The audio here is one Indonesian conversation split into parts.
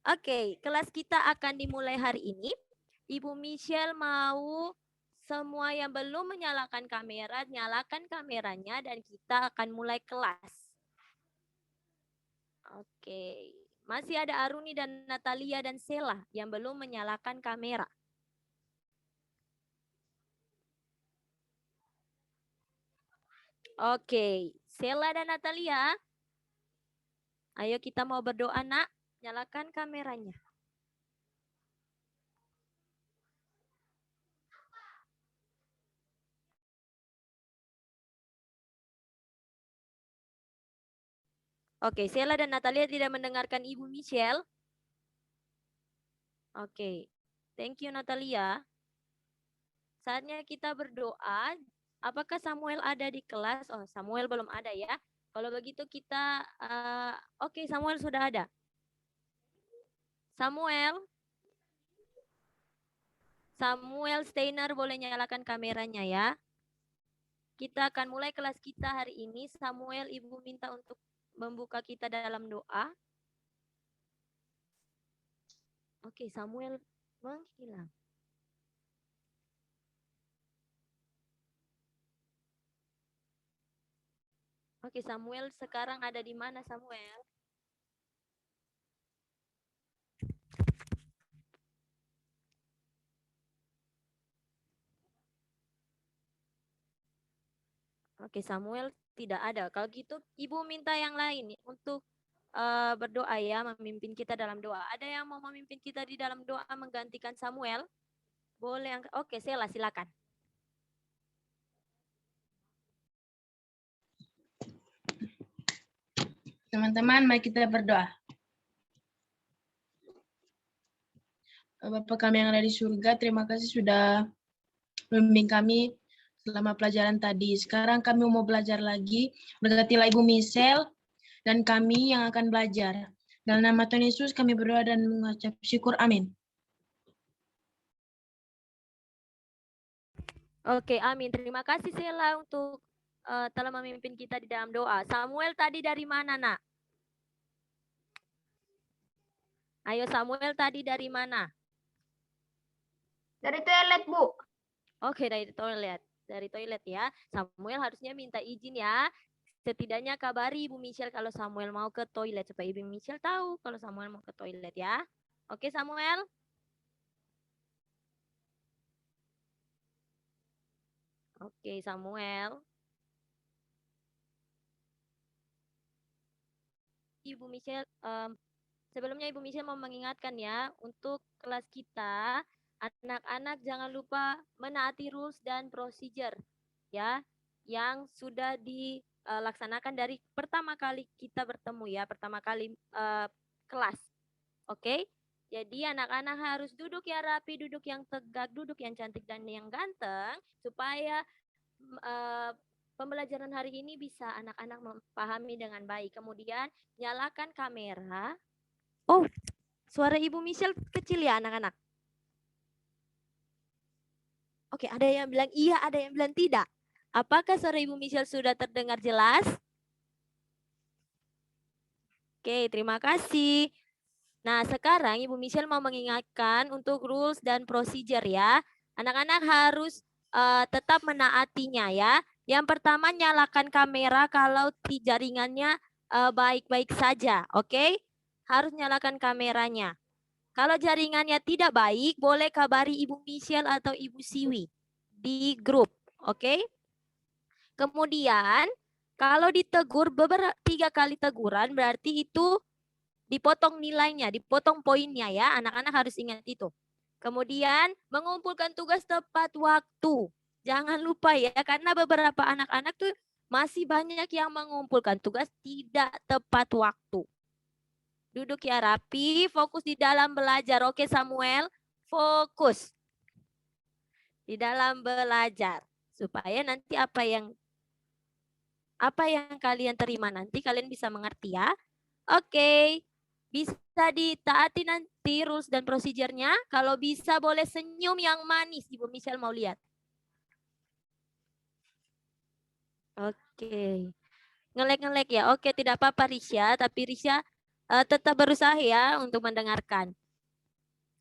Oke, kelas kita akan dimulai hari ini. Ibu Michelle mau semua yang belum menyalakan kamera, nyalakan kameranya dan kita akan mulai kelas. Oke, masih ada Aruni dan Natalia dan Sela yang belum menyalakan kamera. Oke, Sela dan Natalia, ayo kita mau berdoa, Nak. Nyalakan kameranya. Oke, Sela dan Natalia tidak mendengarkan Ibu Michelle. Oke, thank you Natalia. Saatnya kita berdoa. Apakah Samuel ada di kelas? Oh, Samuel belum ada ya. Kalau begitu kita, oke, Samuel sudah ada. Samuel Steiner boleh nyalakan kameranya ya. Kita akan mulai kelas kita hari ini. Samuel, Ibu minta untuk membuka kita dalam doa. Oke, Samuel menghilang. Oke, Samuel sekarang ada di mana, Samuel? Oke, Samuel tidak ada. Kalau gitu, Ibu minta yang lain untuk berdoa ya, memimpin kita dalam doa. Ada yang mau memimpin kita di dalam doa menggantikan Samuel? Boleh. Oke, Sela, silakan. Teman-teman, mari kita berdoa. Bapa kami yang ada di surga, terima kasih sudah membimbing kami selama pelajaran tadi. Sekarang kami mau belajar lagi, berkatilah Ibu Michelle dan kami yang akan belajar. Dalam nama Tuhan Yesus kami berdoa dan mengucap syukur. Amin. Oke, amin. Terima kasih Sela untuk telah memimpin kita di dalam doa. Samuel tadi dari mana, Nak? Ayo Samuel tadi dari mana? Dari toilet, Bu. Oke, dari toilet. Dari toilet ya. Samuel harusnya minta izin ya. Setidaknya kabari Ibu Michelle kalau Samuel mau ke toilet. Supaya Ibu Michelle tahu kalau Samuel mau ke toilet ya. Oke, Samuel? Oke, Samuel. Ibu Michelle, sebelumnya Ibu Michelle mau mengingatkan ya, untuk kelas kita, anak-anak jangan lupa menaati rules dan procedure ya, yang sudah dilaksanakan dari pertama kali kita bertemu ya, pertama kali kelas. Oke? Jadi anak-anak harus duduk yang rapi, duduk yang tegak, duduk yang cantik dan yang ganteng, supaya pembelajaran hari ini bisa anak-anak memahami dengan baik. Kemudian nyalakan kamera. Oh, suara Ibu Michelle kecil ya anak-anak? Oke, ada yang bilang iya, ada yang bilang tidak. Apakah suara Ibu Michelle sudah terdengar jelas? Oke, terima kasih. Nah, sekarang Ibu Michelle mau mengingatkan untuk rules dan procedure ya. Anak-anak harus tetap menaatinya ya. Yang pertama, nyalakan kamera kalau jaringannya baik-baik saja, oke? Harus nyalakan kameranya. Kalau jaringannya tidak baik, boleh kabari Ibu Michelle atau Ibu Siwi di grup, oke? Kemudian, kalau ditegur 3 kali teguran, berarti itu dipotong nilainya, dipotong poinnya ya. Anak-anak harus ingat itu. Kemudian mengumpulkan tugas tepat waktu. Jangan lupa ya, karena beberapa anak-anak tuh masih banyak yang mengumpulkan tugas tidak tepat waktu. Duduk ya rapi, fokus di dalam belajar. Oke Samuel, fokus di dalam belajar. Supaya nanti apa yang kalian terima nanti kalian bisa mengerti ya. Oke. Bisa ditaati nanti rules dan prosedurnya. Kalau bisa boleh senyum yang manis. Ibu Michelle mau lihat. Oke. Ngelek-ngelek ya. Oke, tidak apa-apa Risha, tapi Risha tetap berusaha ya untuk mendengarkan.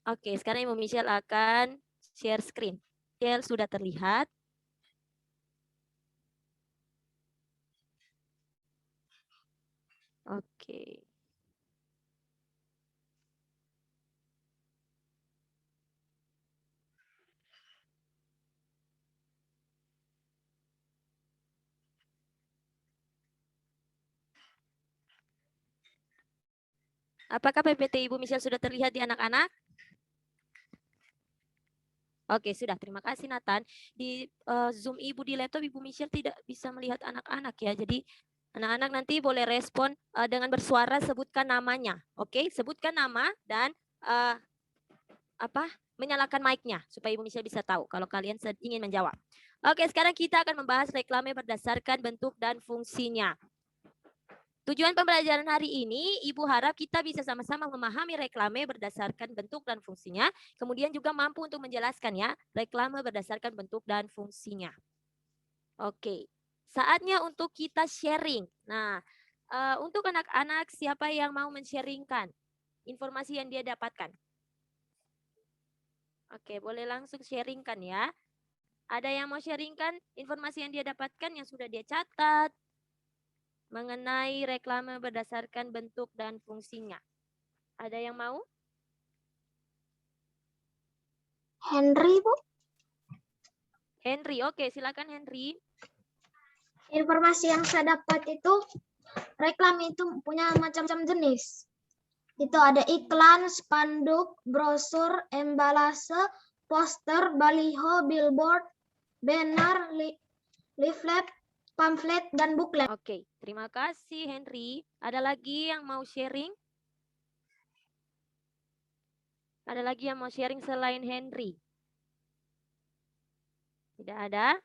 Oke, sekarang Ibu Michelle akan share screen. Michelle sudah terlihat. Oke. Apakah PPT Ibu Michelle sudah terlihat di anak-anak? Oke, sudah. Terima kasih Nathan. Di Zoom Ibu di laptop Ibu Michelle tidak bisa melihat anak-anak ya. Jadi anak-anak nanti boleh respon dengan bersuara, sebutkan namanya. Oke, sebutkan nama dan menyalakan mic-nya supaya Ibu Michelle bisa tahu kalau kalian ingin menjawab. Oke, sekarang kita akan membahas reklame berdasarkan bentuk dan fungsinya. Tujuan pembelajaran hari ini, Ibu harap kita bisa sama-sama memahami reklame berdasarkan bentuk dan fungsinya, kemudian juga mampu untuk menjelaskan ya, reklame berdasarkan bentuk dan fungsinya. Oke, saatnya untuk kita sharing. Nah, untuk anak-anak, siapa yang mau men-sharingkan informasi yang dia dapatkan? Oke, boleh langsung sharingkan ya. Ada yang mau sharingkan informasi yang dia dapatkan yang sudah dia catat mengenai reklame berdasarkan bentuk dan fungsinya? Ada yang mau? Henry, Bu. Henry, oke, silakan Henry. Informasi yang saya dapat itu reklame itu punya macam-macam jenis. Itu ada iklan, spanduk, brosur, embalase, poster, baliho, billboard, banner, leaflet, pamflet, dan booklet. Oke, terima kasih Henry. Ada lagi yang mau sharing? Ada lagi yang mau sharing selain Henry? Tidak ada?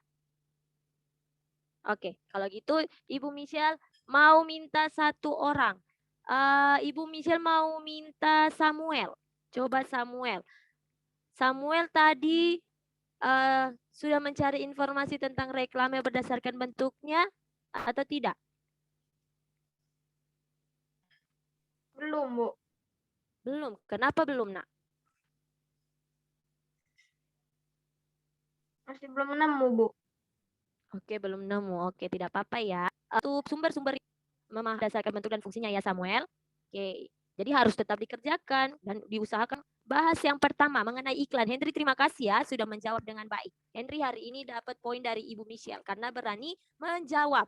Oke, kalau gitu Ibu Michelle mau minta satu orang. Ibu Michelle mau minta Samuel. Coba Samuel. Samuel tadi sudah mencari informasi tentang reklame berdasarkan bentuknya atau tidak? Belum, Bu. Belum. Kenapa belum, Nak? Masih belum nemu, Bu. Oke, belum nemu. Oke, tidak apa-apa ya. Untuk sumber-sumber berdasarkan bentuk dan fungsinya ya Samuel. Oke, jadi harus tetap dikerjakan dan diusahakan. Bahas yang pertama mengenai iklan. Henry, terima kasih ya sudah menjawab dengan baik. Henry hari ini dapat poin dari Ibu Michelle karena berani menjawab.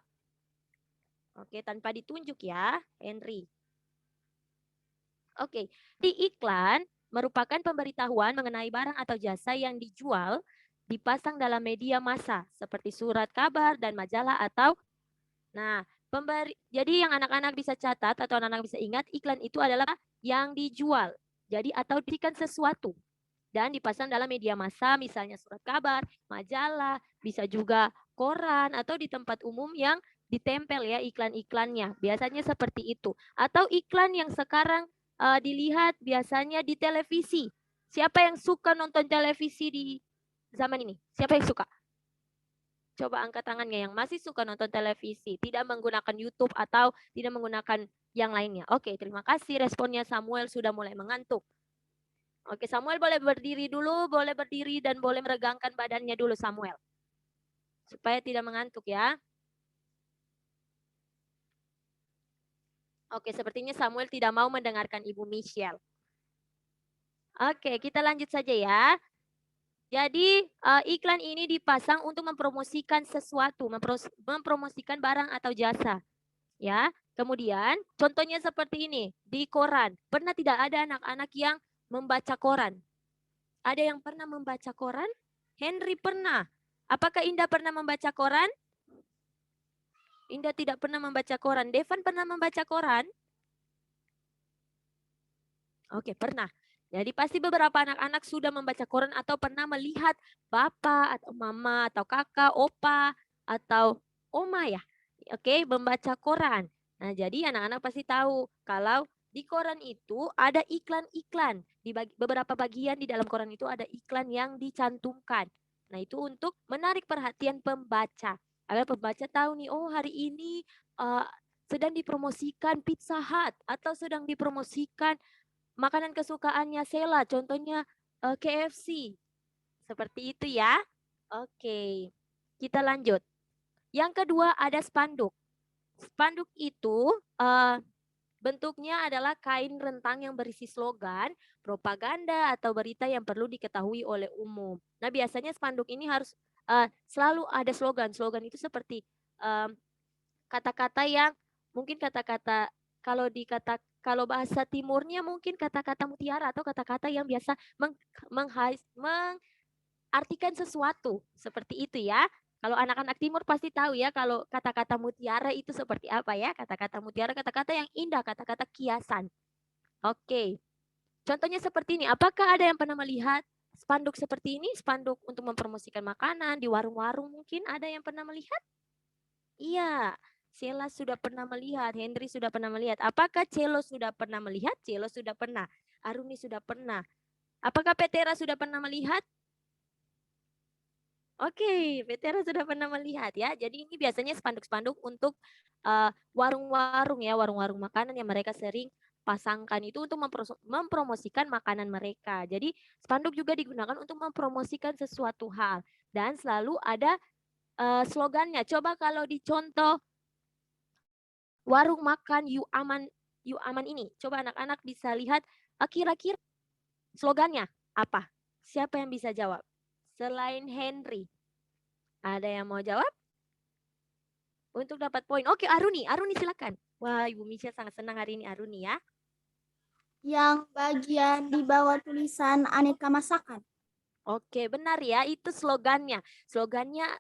Oke, tanpa ditunjuk ya, Henry. Oke, di iklan merupakan pemberitahuan mengenai barang atau jasa yang dijual dipasang dalam media massa seperti surat kabar dan majalah atau jadi yang anak-anak bisa catat atau anak-anak bisa ingat, iklan itu adalah yang dijual. Jadi atau diberikan sesuatu dan dipasang dalam media massa misalnya surat kabar, majalah, bisa juga koran atau di tempat umum yang ditempel ya iklan-iklannya. Biasanya seperti itu. Atau iklan yang sekarang dilihat biasanya di televisi. Siapa yang suka nonton televisi di zaman ini? Siapa yang suka? Coba angkat tangannya yang masih suka nonton televisi, tidak menggunakan YouTube atau tidak menggunakan yang lainnya. Oke, terima kasih responnya Samuel sudah mulai mengantuk. Oke, Samuel boleh berdiri dulu, boleh berdiri dan boleh meregangkan badannya dulu Samuel. Supaya tidak mengantuk ya. Oke, sepertinya Samuel tidak mau mendengarkan Ibu Michelle. Oke, kita lanjut saja ya. Jadi iklan ini dipasang untuk mempromosikan sesuatu, mempromosikan barang atau jasa. Ya, kemudian contohnya seperti ini di koran. Pernah tidak ada anak-anak yang membaca koran? Ada yang pernah membaca koran? Henry pernah. Apakah Indah pernah membaca koran? Indah tidak pernah membaca koran. Devan pernah membaca koran? Oke, pernah. Jadi pasti beberapa anak-anak sudah membaca koran atau pernah melihat bapak atau mama atau kakak, opa atau oma ya. Oke, membaca koran. Nah, jadi anak-anak pasti tahu kalau di koran itu ada iklan-iklan. Di beberapa bagian di dalam koran itu ada iklan yang dicantumkan. Nah, itu untuk menarik perhatian pembaca Agar pembaca tahu nih, oh hari ini sedang dipromosikan Pizza Hut atau sedang dipromosikan makanan kesukaannya Sela, contohnya KFC. Seperti itu ya. Oke, kita lanjut. Yang kedua ada spanduk. Spanduk itu bentuknya adalah kain rentang yang berisi slogan, propaganda, atau berita yang perlu diketahui oleh umum. Nah, biasanya spanduk ini harus selalu ada slogan. Slogan itu seperti kata-kata yang mungkin kata-kata kalau bahasa timurnya mungkin kata-kata mutiara atau kata-kata yang biasa mengartikan sesuatu. Seperti itu ya. Kalau anak-anak timur pasti tahu ya kalau kata-kata mutiara itu seperti apa ya. Kata-kata mutiara, kata-kata yang indah, kata-kata kiasan. Oke. Contohnya seperti ini. Apakah ada yang pernah melihat spanduk seperti ini? Spanduk untuk mempromosikan makanan di warung-warung mungkin ada yang pernah melihat? Iya. Sheila sudah pernah melihat, Henry sudah pernah melihat. Apakah Celo sudah pernah melihat? Celo sudah pernah. Aruni sudah pernah. Apakah Petera sudah pernah melihat? Oke, Petera sudah pernah melihat ya. Jadi ini biasanya spanduk-spanduk untuk warung-warung ya, warung-warung makanan yang mereka sering pasangkan itu untuk mempromosikan makanan mereka. Jadi spanduk juga digunakan untuk mempromosikan sesuatu hal dan selalu ada slogannya. Coba kalau dicontoh warung makan You Aman ini. Coba anak-anak bisa lihat kira-kira slogannya apa? Siapa yang bisa jawab? Selain Henry. Ada yang mau jawab? Untuk dapat poin. Oke, Aruni silakan. Wah, Ibu Misha sangat senang hari ini Aruni ya. Yang bagian di bawah tulisan aneka masakan. Oke, benar ya, itu slogannya. Slogannya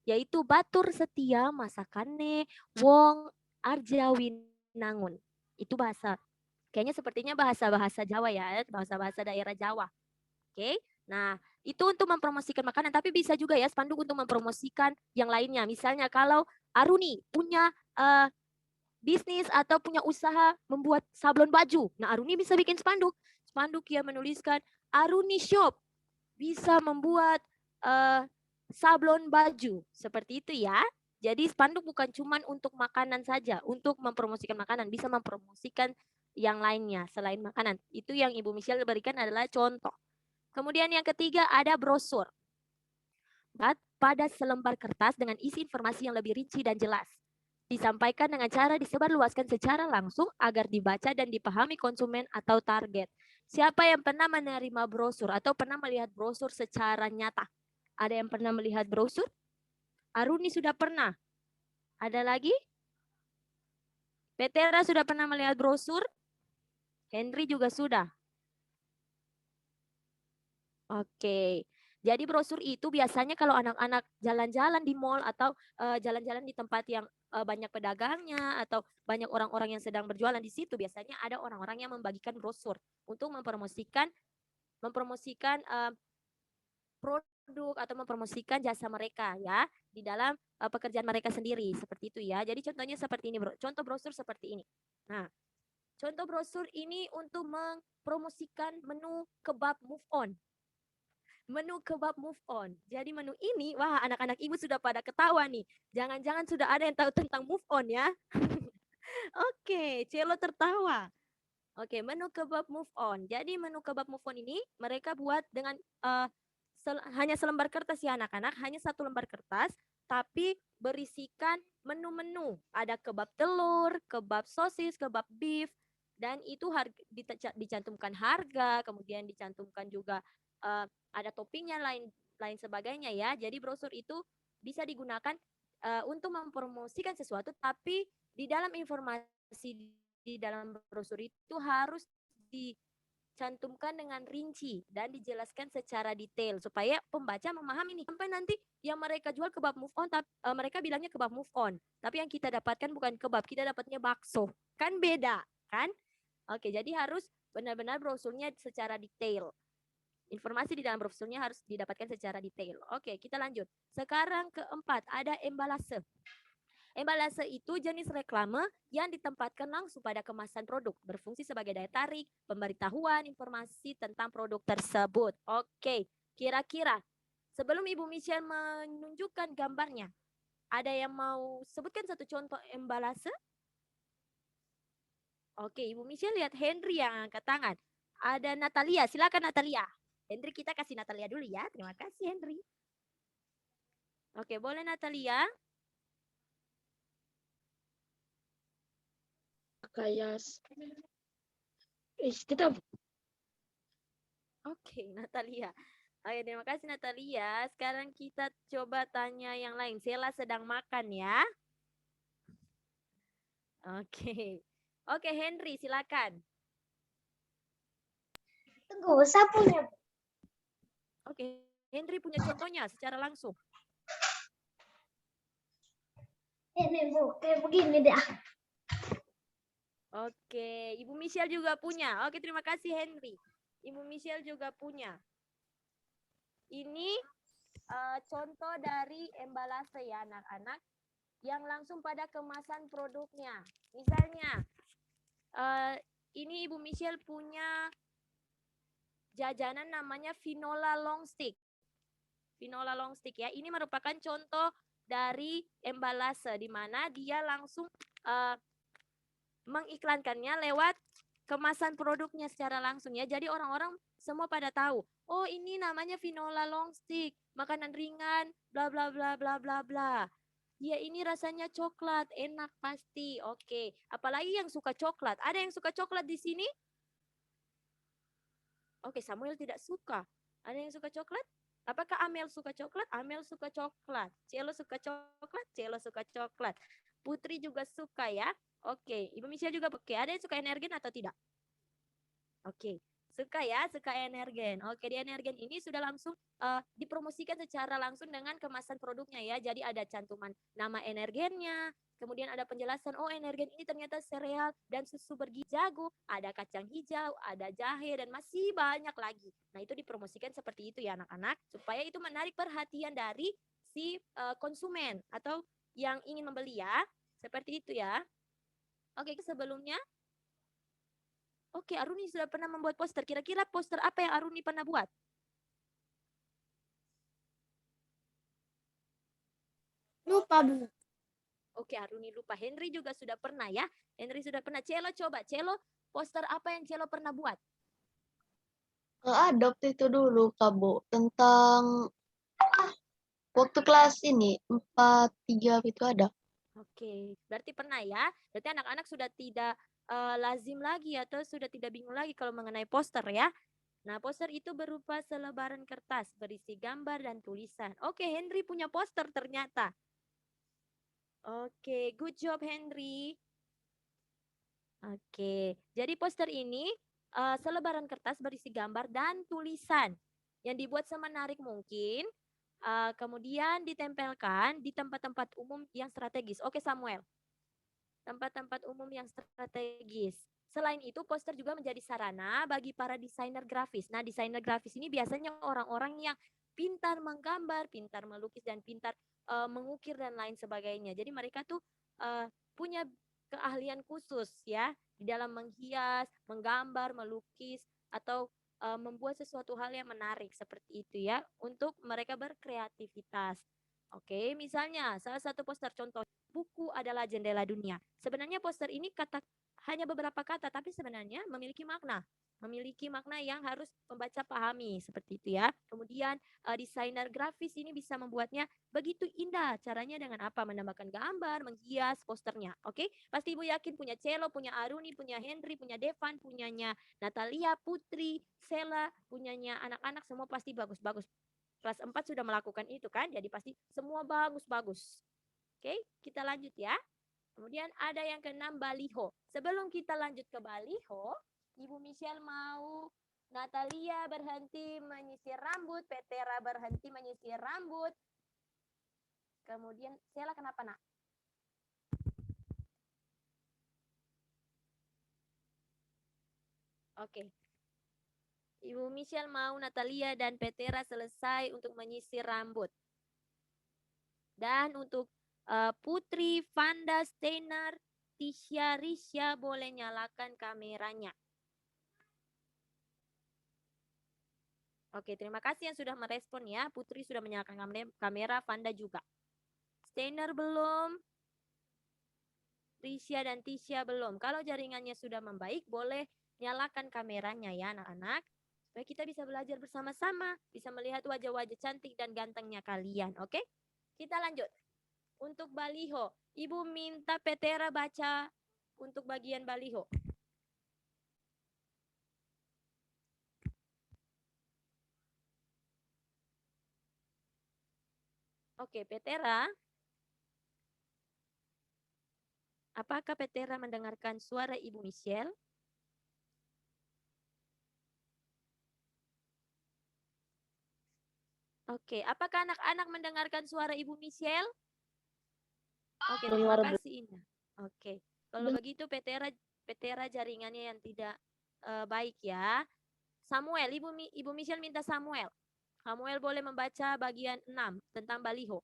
yaitu Batur Setia Masakane Wong Arjawinangun. Itu bahasa, kayaknya sepertinya bahasa-bahasa Jawa ya, bahasa-bahasa daerah Jawa. Oke, nah itu untuk mempromosikan makanan, tapi bisa juga ya spanduk untuk mempromosikan yang lainnya. Misalnya kalau Aruni punya bisnis atau punya usaha membuat sablon baju. Nah, Aruni bisa bikin spanduk. Spanduk yang menuliskan Aruni Shop bisa membuat sablon baju. Seperti itu ya. Jadi spanduk bukan cuma untuk makanan saja, untuk mempromosikan makanan, bisa mempromosikan yang lainnya selain makanan. Itu yang Ibu Michelle berikan adalah contoh. Kemudian yang ketiga ada brosur. Pada selembar kertas dengan isi informasi yang lebih rinci dan jelas. Disampaikan dengan cara disebarluaskan secara langsung agar dibaca dan dipahami konsumen atau target. Siapa yang pernah menerima brosur atau pernah melihat brosur secara nyata? Ada yang pernah melihat brosur? Aruni sudah pernah. Ada lagi? Petera sudah pernah melihat brosur? Henry juga sudah. Oke. Jadi brosur itu biasanya kalau anak-anak jalan-jalan di mall atau jalan-jalan di tempat yang banyak pedagangnya atau banyak orang-orang yang sedang berjualan di situ, biasanya ada orang-orang yang membagikan brosur untuk mempromosikan produk atau mempromosikan jasa mereka ya di dalam pekerjaan mereka sendiri seperti itu ya. Jadi contohnya seperti ini, bro. Contoh brosur seperti ini. Nah, contoh brosur ini untuk mempromosikan menu kebab move on. Menu kebab move on. Jadi menu ini, wah anak-anak ibu sudah pada ketawa nih. Jangan-jangan sudah ada yang tahu tentang move on ya. Oke, Celo tertawa. Oke, menu kebab move on. Jadi menu kebab move on ini mereka buat dengan hanya selembar kertas ya anak-anak, hanya satu lembar kertas, tapi berisikan menu-menu. Ada kebab telur, kebab sosis, kebab beef, dan itu dicantumkan harga, kemudian dicantumkan juga ada toppingnya lain sebagainya ya. Jadi brosur itu bisa digunakan untuk mempromosikan sesuatu, tapi di dalam informasi di dalam brosur itu harus dicantumkan dengan rinci dan dijelaskan secara detail supaya pembaca memahami nih. Sampai nanti yang mereka jual kebab move on, mereka bilangnya kebab move on, tapi yang kita dapatkan bukan kebab, kita dapatnya bakso. Kan beda, kan? Oke, jadi harus benar-benar brosurnya secara detail. Informasi di dalam brosurnya harus didapatkan secara detail. Oke, kita lanjut. Sekarang keempat, ada embalase. Embalase itu jenis reklame yang ditempatkan langsung pada kemasan produk, berfungsi sebagai daya tarik, pemberitahuan, informasi tentang produk tersebut. Oke, kira-kira sebelum Ibu Michelle menunjukkan gambarnya, Ada yang mau sebutkan satu contoh embalase? Oke, Ibu Michelle lihat Henry yang angkat tangan. Ada Natalia, silakan Natalia. Henry, kita kasih Natalia dulu ya. Terima kasih Henry. Oke, boleh Natalia? Kayak kita Oke, Natalia. Oke, terima kasih Natalia. Sekarang kita coba tanya yang lain. Sela sedang makan ya. Oke. Oke, Henry, silakan. Tunggu, saya punya. Oke, Henry punya contohnya secara langsung. Ini Bu, kayak begini dah. Oke, Ibu Michelle juga punya. Oke, terima kasih Henry. Ibu Michelle juga punya. Ini contoh dari embalase ya anak-anak yang langsung pada kemasan produknya. Misalnya, ini Ibu Michelle punya jajanan namanya Vinola Long Stick. Vinola Long Stick ya. Ini merupakan contoh dari embalase di mana dia langsung mengiklankannya lewat kemasan produknya secara langsung ya. Jadi orang-orang semua pada tahu, oh ini namanya Vinola Long Stick, makanan ringan, bla bla bla bla bla bla. Ya ini rasanya coklat, enak pasti. Oke, apalagi yang suka coklat. Ada yang suka coklat di sini? Oke, Samuel tidak suka. Ada yang suka coklat? Apakah Amel suka coklat? Amel suka coklat. Cielo suka coklat? Cielo suka coklat. Putri juga suka ya. Oke, Ibu Michelle juga oke. Ada yang suka energen atau tidak? Oke, suka ya, suka energen. Oke, di energen ini sudah langsung dipromosikan secara langsung dengan kemasan produknya ya. Jadi ada cantuman nama energennya, kemudian ada penjelasan, oh energen ini ternyata sereal dan susu bergizi jago, ada kacang hijau, ada jahe, dan masih banyak lagi. Nah itu dipromosikan seperti itu ya anak-anak, supaya itu menarik perhatian dari si konsumen atau yang ingin membeli ya. Seperti itu ya. Oke, sebelumnya oke, Aruni sudah pernah membuat poster. Kira-kira poster apa yang Aruni pernah buat? Lupa Bu. Oke, Aruni lupa. Henry juga sudah pernah ya. Henry sudah pernah. Celo coba. Celo, poster apa yang Celo pernah buat? ada waktu itu dulu Kak Bu tentang waktu kelas ini 4-3 itu ada. Oke, berarti pernah ya. Berarti anak-anak sudah tidak lazim lagi atau sudah tidak bingung lagi kalau mengenai poster ya. Nah, poster itu berupa selebaran kertas berisi gambar dan tulisan. Oke, Henry punya poster ternyata. Oke, good job Henry. Oke, jadi poster ini selebaran kertas berisi gambar dan tulisan yang dibuat semenarik mungkin, kemudian ditempelkan di tempat-tempat umum yang strategis. Oke Samuel, tempat-tempat umum yang strategis. Selain itu, poster juga menjadi sarana bagi para desainer grafis. Nah, desainer grafis ini biasanya orang-orang yang pintar menggambar, pintar melukis, dan pintar mengukir dan lain sebagainya. Jadi mereka tuh punya keahlian khusus ya di dalam menghias, menggambar, melukis, atau membuat sesuatu hal yang menarik seperti itu ya untuk mereka berkreativitas. Oke, misalnya salah satu poster contoh buku adalah jendela dunia. Sebenarnya poster ini hanya beberapa kata, tapi sebenarnya memiliki makna. Memiliki makna yang harus pembaca pahami, seperti itu ya. Kemudian desainer grafis ini bisa membuatnya begitu indah. Caranya dengan apa? Menambahkan gambar, menghias posternya. Oke, pasti Ibu yakin punya Celo, punya Aruni, punya Henry, punya Devan, punyanya Natalia, Putri, Sela, punyanya anak-anak semua pasti bagus-bagus. Kelas 4 sudah melakukan itu kan, jadi pasti semua bagus-bagus. Oke, kita lanjut ya. Kemudian ada yang keenam, baliho. Sebelum kita lanjut ke baliho, Ibu Michelle mau Natalia berhenti menyisir rambut, Petera berhenti menyisir rambut. Kemudian Sela kenapa nak? Oke. Ibu Michelle mau Natalia dan Petera selesai untuk menyisir rambut. Dan untuk Putri, Vanda, Steiner, Tisha, Risha boleh nyalakan kameranya. Oke, terima kasih yang sudah merespon ya. Putri sudah menyalakan kamera, Vanda juga. Steiner belum. Risha dan Tisha belum. Kalau jaringannya sudah membaik, boleh nyalakan kameranya ya anak-anak. Supaya kita bisa belajar bersama-sama. Bisa melihat wajah-wajah cantik dan gantengnya kalian. Oke? Kita lanjut. Untuk baliho. Ibu minta Petera baca untuk bagian baliho. Oke, Petera. Apakah Petera mendengarkan suara Ibu Michelle? Oke, apakah anak-anak mendengarkan suara Ibu Michelle? Oke, terima kasih Indah. Oke, kalau begitu Petera jaringannya yang tidak baik ya. Samuel, Ibu Michelle minta Samuel. Samuel boleh membaca bagian 6 tentang baliho.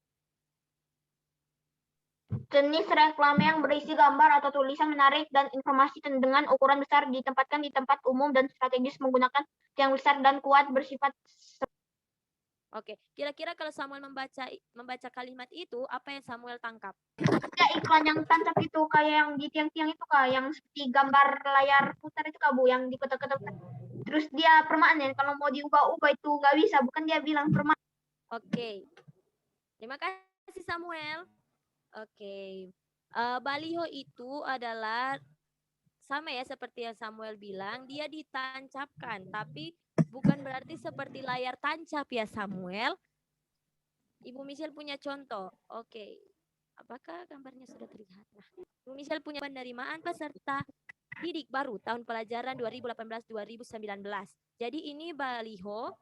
Jenis reklame yang berisi gambar atau tulisan menarik dan informasi dengan ukuran besar ditempatkan di tempat umum dan strategis menggunakan tiang besar dan kuat bersifat. Oke, kira-kira kalau Samuel membaca kalimat itu, apa yang Samuel tangkap? Ya, iklan yang tancap itu kayak yang di tiang-tiang itu Kak, yang seperti gambar layar putar itu Kak Bu, yang di kotak-kotak. Terus dia permanen, kalau mau diubah-ubah itu nggak bisa, bukan dia bilang permanen. Oke, terima kasih Samuel. Oke, baliho itu adalah sama ya seperti yang Samuel bilang, dia ditancapkan, tapi bukan berarti seperti layar tancap ya Samuel. Ibu Michelle punya contoh. Oke, apakah gambarnya sudah terlihat? Nah, Ibu Michelle punya penerimaan peserta didik baru tahun pelajaran 2018-2019. Jadi ini baliho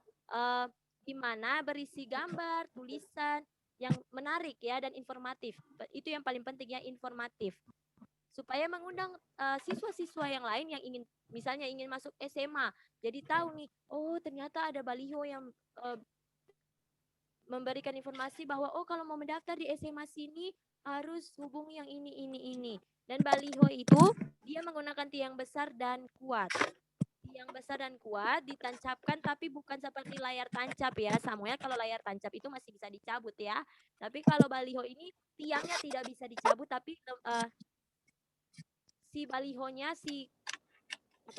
di mana berisi gambar, tulisan yang menarik ya dan informatif. Itu yang paling penting ya, informatif. Supaya mengundang siswa-siswa yang lain yang misalnya ingin masuk SMA. Jadi tahu nih, oh ternyata ada baliho yang memberikan informasi bahwa oh kalau mau mendaftar di SMA sini harus hubungi yang ini. Dan baliho itu dia menggunakan tiang besar dan kuat. Tiang besar dan kuat ditancapkan tapi bukan seperti layar tancap ya Samuel. Kalau layar tancap itu masih bisa dicabut ya. Tapi kalau baliho ini tiangnya tidak bisa dicabut tapi si balihonya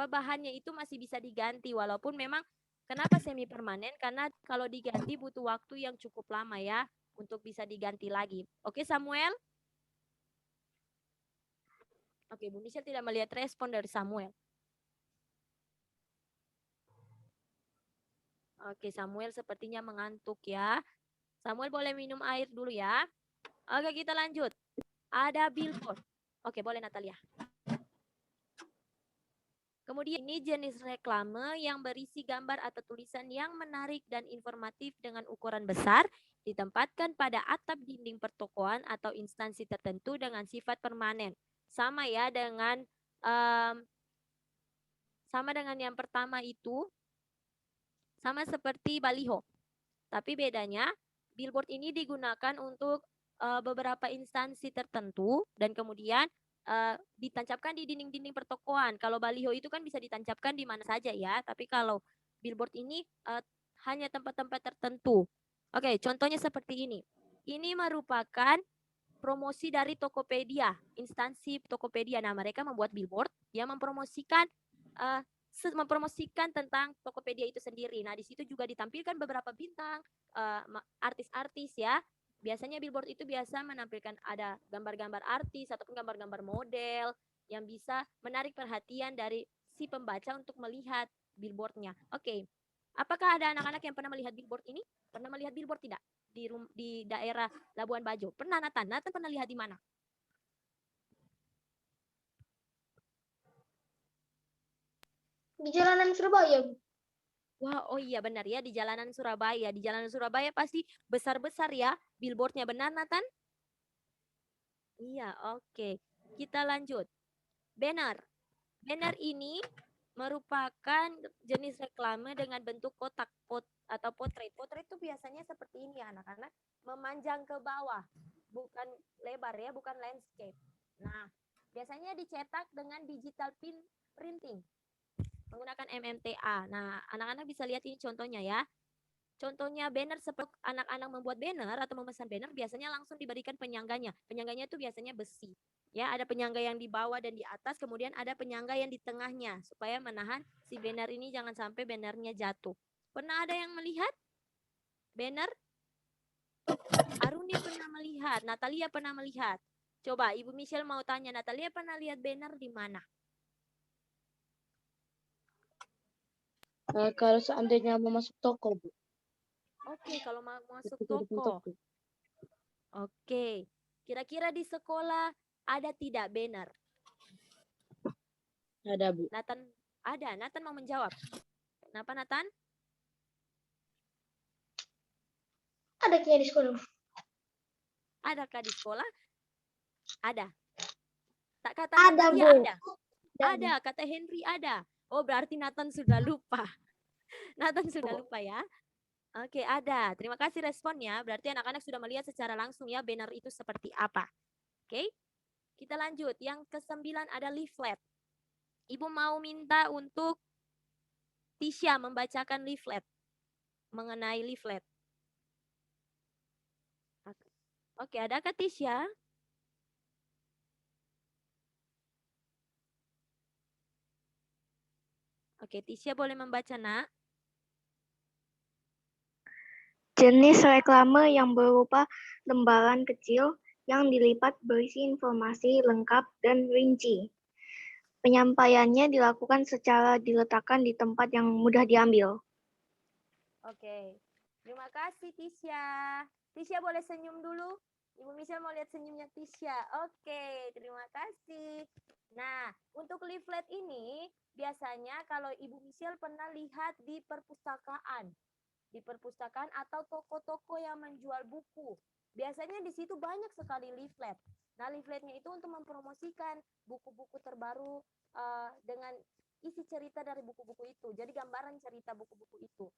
bahannya itu masih bisa diganti walaupun memang kenapa semi permanen? Karena kalau diganti butuh waktu yang cukup lama ya untuk bisa diganti lagi. Oke Samuel? Oke, Bu Michelle tidak melihat respon dari Samuel. Oke, Samuel sepertinya mengantuk ya. Samuel boleh minum air dulu ya. Oke, kita lanjut. Ada billboard. Oke, boleh Natalia. Kemudian ini jenis reklame yang berisi gambar atau tulisan yang menarik dan informatif dengan ukuran besar ditempatkan pada atap dinding pertokoan atau instansi tertentu dengan sifat permanen. Sama ya dengan yang pertama itu, sama seperti baliho. Tapi bedanya billboard ini digunakan untuk beberapa instansi tertentu dan kemudian ditancapkan di dinding-dinding pertokoan. Kalau baliho itu kan bisa ditancapkan di mana saja ya, tapi kalau billboard ini hanya tempat-tempat tertentu. Oke, contohnya seperti ini. Ini merupakan promosi dari Tokopedia, instansi Tokopedia. Nah, mereka membuat billboard yang mempromosikan tentang Tokopedia itu sendiri. Nah, di situ juga ditampilkan beberapa bintang, artis-artis ya. Biasanya billboard itu biasa menampilkan ada gambar-gambar artis ataupun gambar-gambar model yang bisa menarik perhatian dari si pembaca untuk melihat billboardnya. Oke, apakah ada anak-anak yang pernah melihat billboard ini? Pernah melihat billboard tidak? Di daerah Labuan Bajo. Pernah Nathan? Nathan pernah lihat di mana? Di jalanan Surabaya. Wah, oh iya benar ya, di jalanan Surabaya. Di jalanan Surabaya pasti besar-besar ya billboardnya, benar Nathan? Iya, oke. Kita lanjut. Banner. Banner ini merupakan jenis reklame dengan bentuk kotak atau potret. Potret itu biasanya seperti ini anak-anak, memanjang ke bawah. Bukan lebar ya, bukan landscape. Nah, biasanya dicetak dengan digital printing menggunakan MMTA. Nah, anak-anak bisa lihat ini contohnya ya. Contohnya banner, seperti anak-anak membuat banner atau memesan banner biasanya langsung diberikan penyangganya. Penyangganya itu biasanya besi. Ya, ada penyangga yang di bawah dan di atas, kemudian ada penyangga yang di tengahnya supaya menahan si banner ini jangan sampai bannernya jatuh. Pernah ada yang melihat banner? Aruni pernah melihat, Natalia pernah melihat. Coba Ibu Michelle mau tanya, Natalia pernah lihat banner di mana? Kalau seandainya mau masuk toko, Bu. Oke, kalau mau masuk Ketika di depan toko. Oke, kira-kira di sekolah ada tidak banner? Ada, Bu. Nathan, ada. Nathan mau menjawab. Kenapa Nathan? Ada kayak di sekolah. Adakah di sekolah? Ada. Tak kata Ada, Natalia Bu. ada. Ada, kata Henry ada. Oh, berarti Nathan sudah lupa. Nathan sudah lupa ya. Oke, ada. Terima kasih responnya. Berarti anak-anak sudah melihat secara langsung ya banner itu seperti apa. Oke. Kita lanjut. Yang ke-9 ada leaflet. Ibu mau minta untuk Tisha membacakan leaflet. Mengenai leaflet. Oke, adakah Tisha? Oke, Tisha boleh membaca, Nak. Jenis reklame yang berupa lembaran kecil yang dilipat berisi informasi lengkap dan rinci. Penyampaiannya dilakukan secara diletakkan di tempat yang mudah diambil. Oke. Terima kasih, Tisha. Tisha boleh senyum dulu? Ibu Michelle mau lihat senyumnya Tisha. Oke, terima kasih. Nah, untuk leaflet ini biasanya kalau Ibu Michelle pernah lihat di perpustakaan. Di perpustakaan atau toko-toko yang menjual buku. Biasanya di situ banyak sekali leaflet. Nah, leafletnya itu untuk mempromosikan buku-buku terbaru dengan isi cerita dari buku-buku itu. Jadi gambaran cerita buku-buku itu.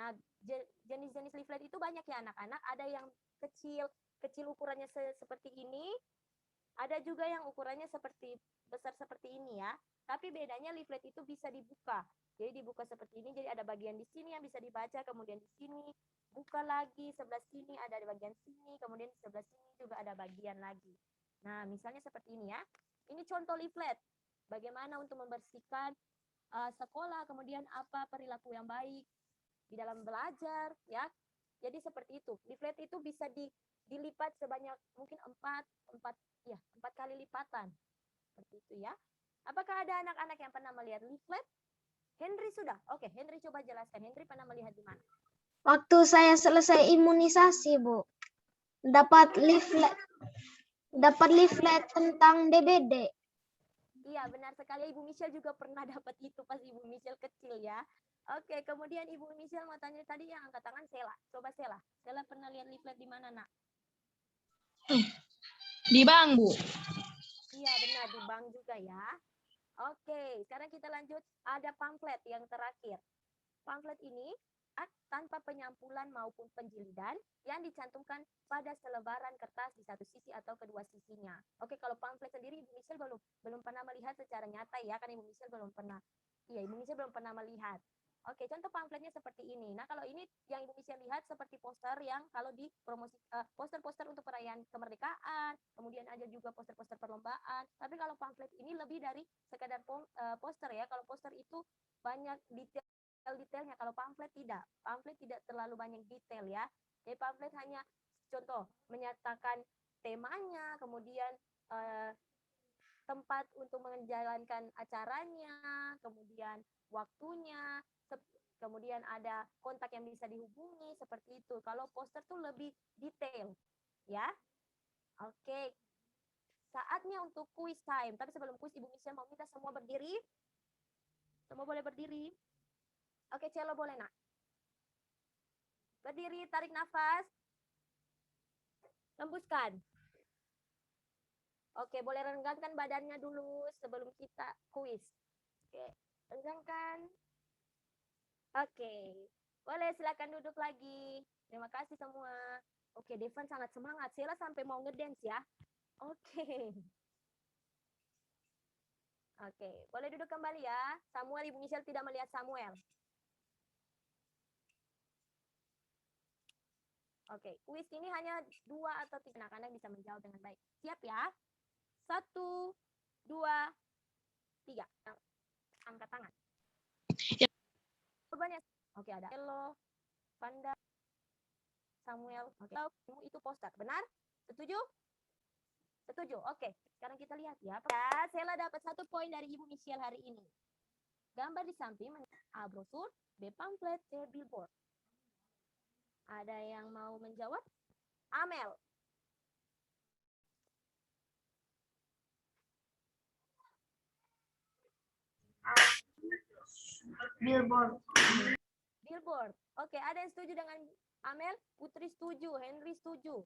Nah, jenis-jenis leaflet itu banyak ya anak-anak. Ada yang kecil ukurannya seperti ini. Ada juga yang ukurannya besar seperti ini ya. Tapi bedanya leaflet itu bisa dibuka. Jadi dibuka seperti ini, jadi ada bagian di sini yang bisa dibaca, kemudian di sini buka lagi, sebelah sini ada di bagian sini, kemudian di sebelah sini juga ada bagian lagi. Nah, misalnya seperti ini ya. Ini contoh leaflet. Bagaimana untuk membersihkan sekolah, kemudian apa perilaku yang baik di dalam belajar ya. Jadi seperti itu. Leaflet itu bisa dilipat sebanyak mungkin 4 kali lipatan. Seperti itu ya. Apakah ada anak-anak yang pernah melihat leaflet? Henry sudah. Oke, Henry coba jelaskan. Henry pernah melihat di mana? Waktu saya selesai imunisasi, Bu. Dapat leaflet tentang DBD. Iya, benar sekali. Ibu Michelle juga pernah dapat itu pas Ibu Michelle kecil ya. Oke, kemudian Ibu Michelle mau tanya tadi yang angkat tangan Sela. Coba Sela. Sela pernah lihat leaflet di mana, Nak? Di bank, Bu. Iya, benar. Di bank juga ya. Oke, sekarang kita lanjut. Ada pamflet yang terakhir. Pamflet ini tanpa penyampulan maupun penjilidan yang dicantumkan pada selebaran kertas di satu sisi atau kedua sisinya. Oke, kalau pamflet sendiri Ibu Michelle belum pernah melihat secara nyata ya, kan Ibu Michelle belum pernah. Iya, Ibu Michelle belum pernah melihat. Oke, contoh pamfletnya seperti ini. Nah, kalau ini yang Ibu Michelle lihat seperti poster yang kalau di promosi poster-poster untuk perayaan kemerdekaan, kemudian ada juga poster-poster perlombaan. Tapi kalau pamflet ini lebih dari sekadar poster ya. Kalau poster itu banyak detailnya, kalau pamflet tidak. Pamflet tidak terlalu banyak detail ya. Jadi pamflet hanya contoh menyatakan temanya, kemudian tempat untuk menjalankan acaranya, kemudian waktunya, kemudian ada kontak yang bisa dihubungi, seperti itu. Kalau poster tuh lebih detail, ya. Oke, saatnya untuk quiz time. Tapi sebelum quiz, Ibu Michelle mau minta semua berdiri. Semua boleh berdiri. Oke, Celo boleh, Nak. Berdiri, tarik nafas. Hembuskan. Oke, boleh renggangkan badannya dulu sebelum kita kuis. Oke, renggangkan. Oke, boleh silakan duduk lagi. Terima kasih semua. Oke, Devan sangat semangat. Sela sampai mau ngedance ya. Oke. Oke, boleh duduk kembali ya. Samuel, Ibu Michelle tidak melihat Samuel. Oke, kuis ini hanya 2 atau 3 anak-anak bisa menjawab dengan baik. Siap ya? 1, 2, 3. Angkat tangan. Ya. Jawabannya. Oke, ada Elo, Panda, Samuel. Oke, itu poster. Benar? Setuju? Setuju. Oke, sekarang kita lihat ya. Sela dapat 1 poin dari Ibu Michelle hari ini. Gambar di samping A brosur, B pamflet, C billboard. Ada yang mau menjawab? Amel. Billboard. Billboard. Oke, ada yang setuju dengan Amel? Putri setuju, Henry setuju.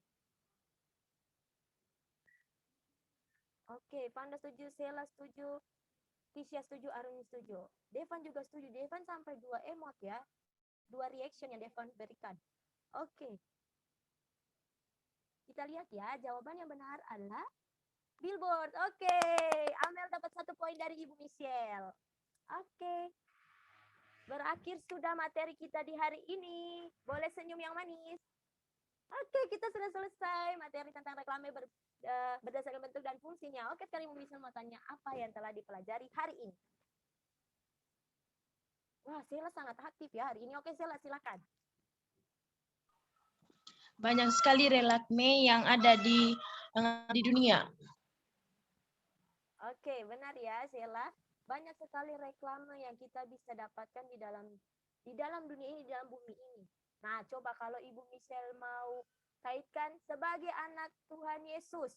Oke, Panda setuju, Sela setuju, Kisha setuju, Aruni setuju. Devan juga setuju. Devan sampai 2 emot ya. 2 reaction yang Devan berikan. Oke. Kita lihat ya, jawaban yang benar adalah billboard. Oke, Amel dapat 1 poin dari Ibu Michelle. Oke. Berakhir sudah materi kita di hari ini. Boleh senyum yang manis. Oke, kita sudah selesai materi tentang reklame berdasarkan bentuk dan fungsinya. Oke, sekarang Ibu Michelle mau tanya apa yang telah dipelajari hari ini. Wah, Sela sangat aktif ya hari ini. Oke, Sela silakan. Banyak sekali reklame yang ada di dunia. Oke, benar ya, Sela. Banyak sekali reklame yang kita bisa dapatkan di dalam dunia ini, di dalam bumi ini. Nah, coba kalau Ibu Michelle mau kaitkan sebagai anak Tuhan Yesus,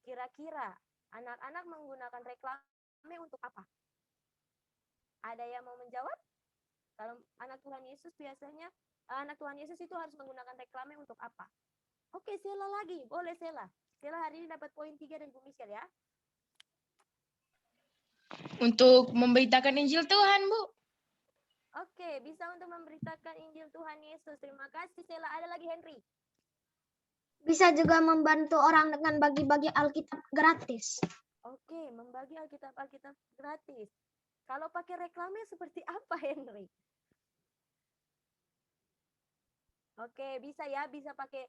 kira-kira anak-anak menggunakan reklame untuk apa? Ada yang mau menjawab? Kalau anak Tuhan Yesus biasanya, anak Tuhan Yesus itu harus menggunakan reklame untuk apa? Oke, Sela lagi. Boleh, Sela. Sela hari ini dapat poin 3 dari Bu Michelle ya. Untuk memberitakan Injil Tuhan, Bu. Oke, bisa untuk memberitakan Injil Tuhan Yesus. Terima kasih, Sela. Ada lagi, Henry? Bisa juga membantu orang dengan bagi-bagi Alkitab gratis. Oke, membagi Alkitab gratis. Kalau pakai reklame seperti apa, Henry? Oke, bisa ya, bisa pakai,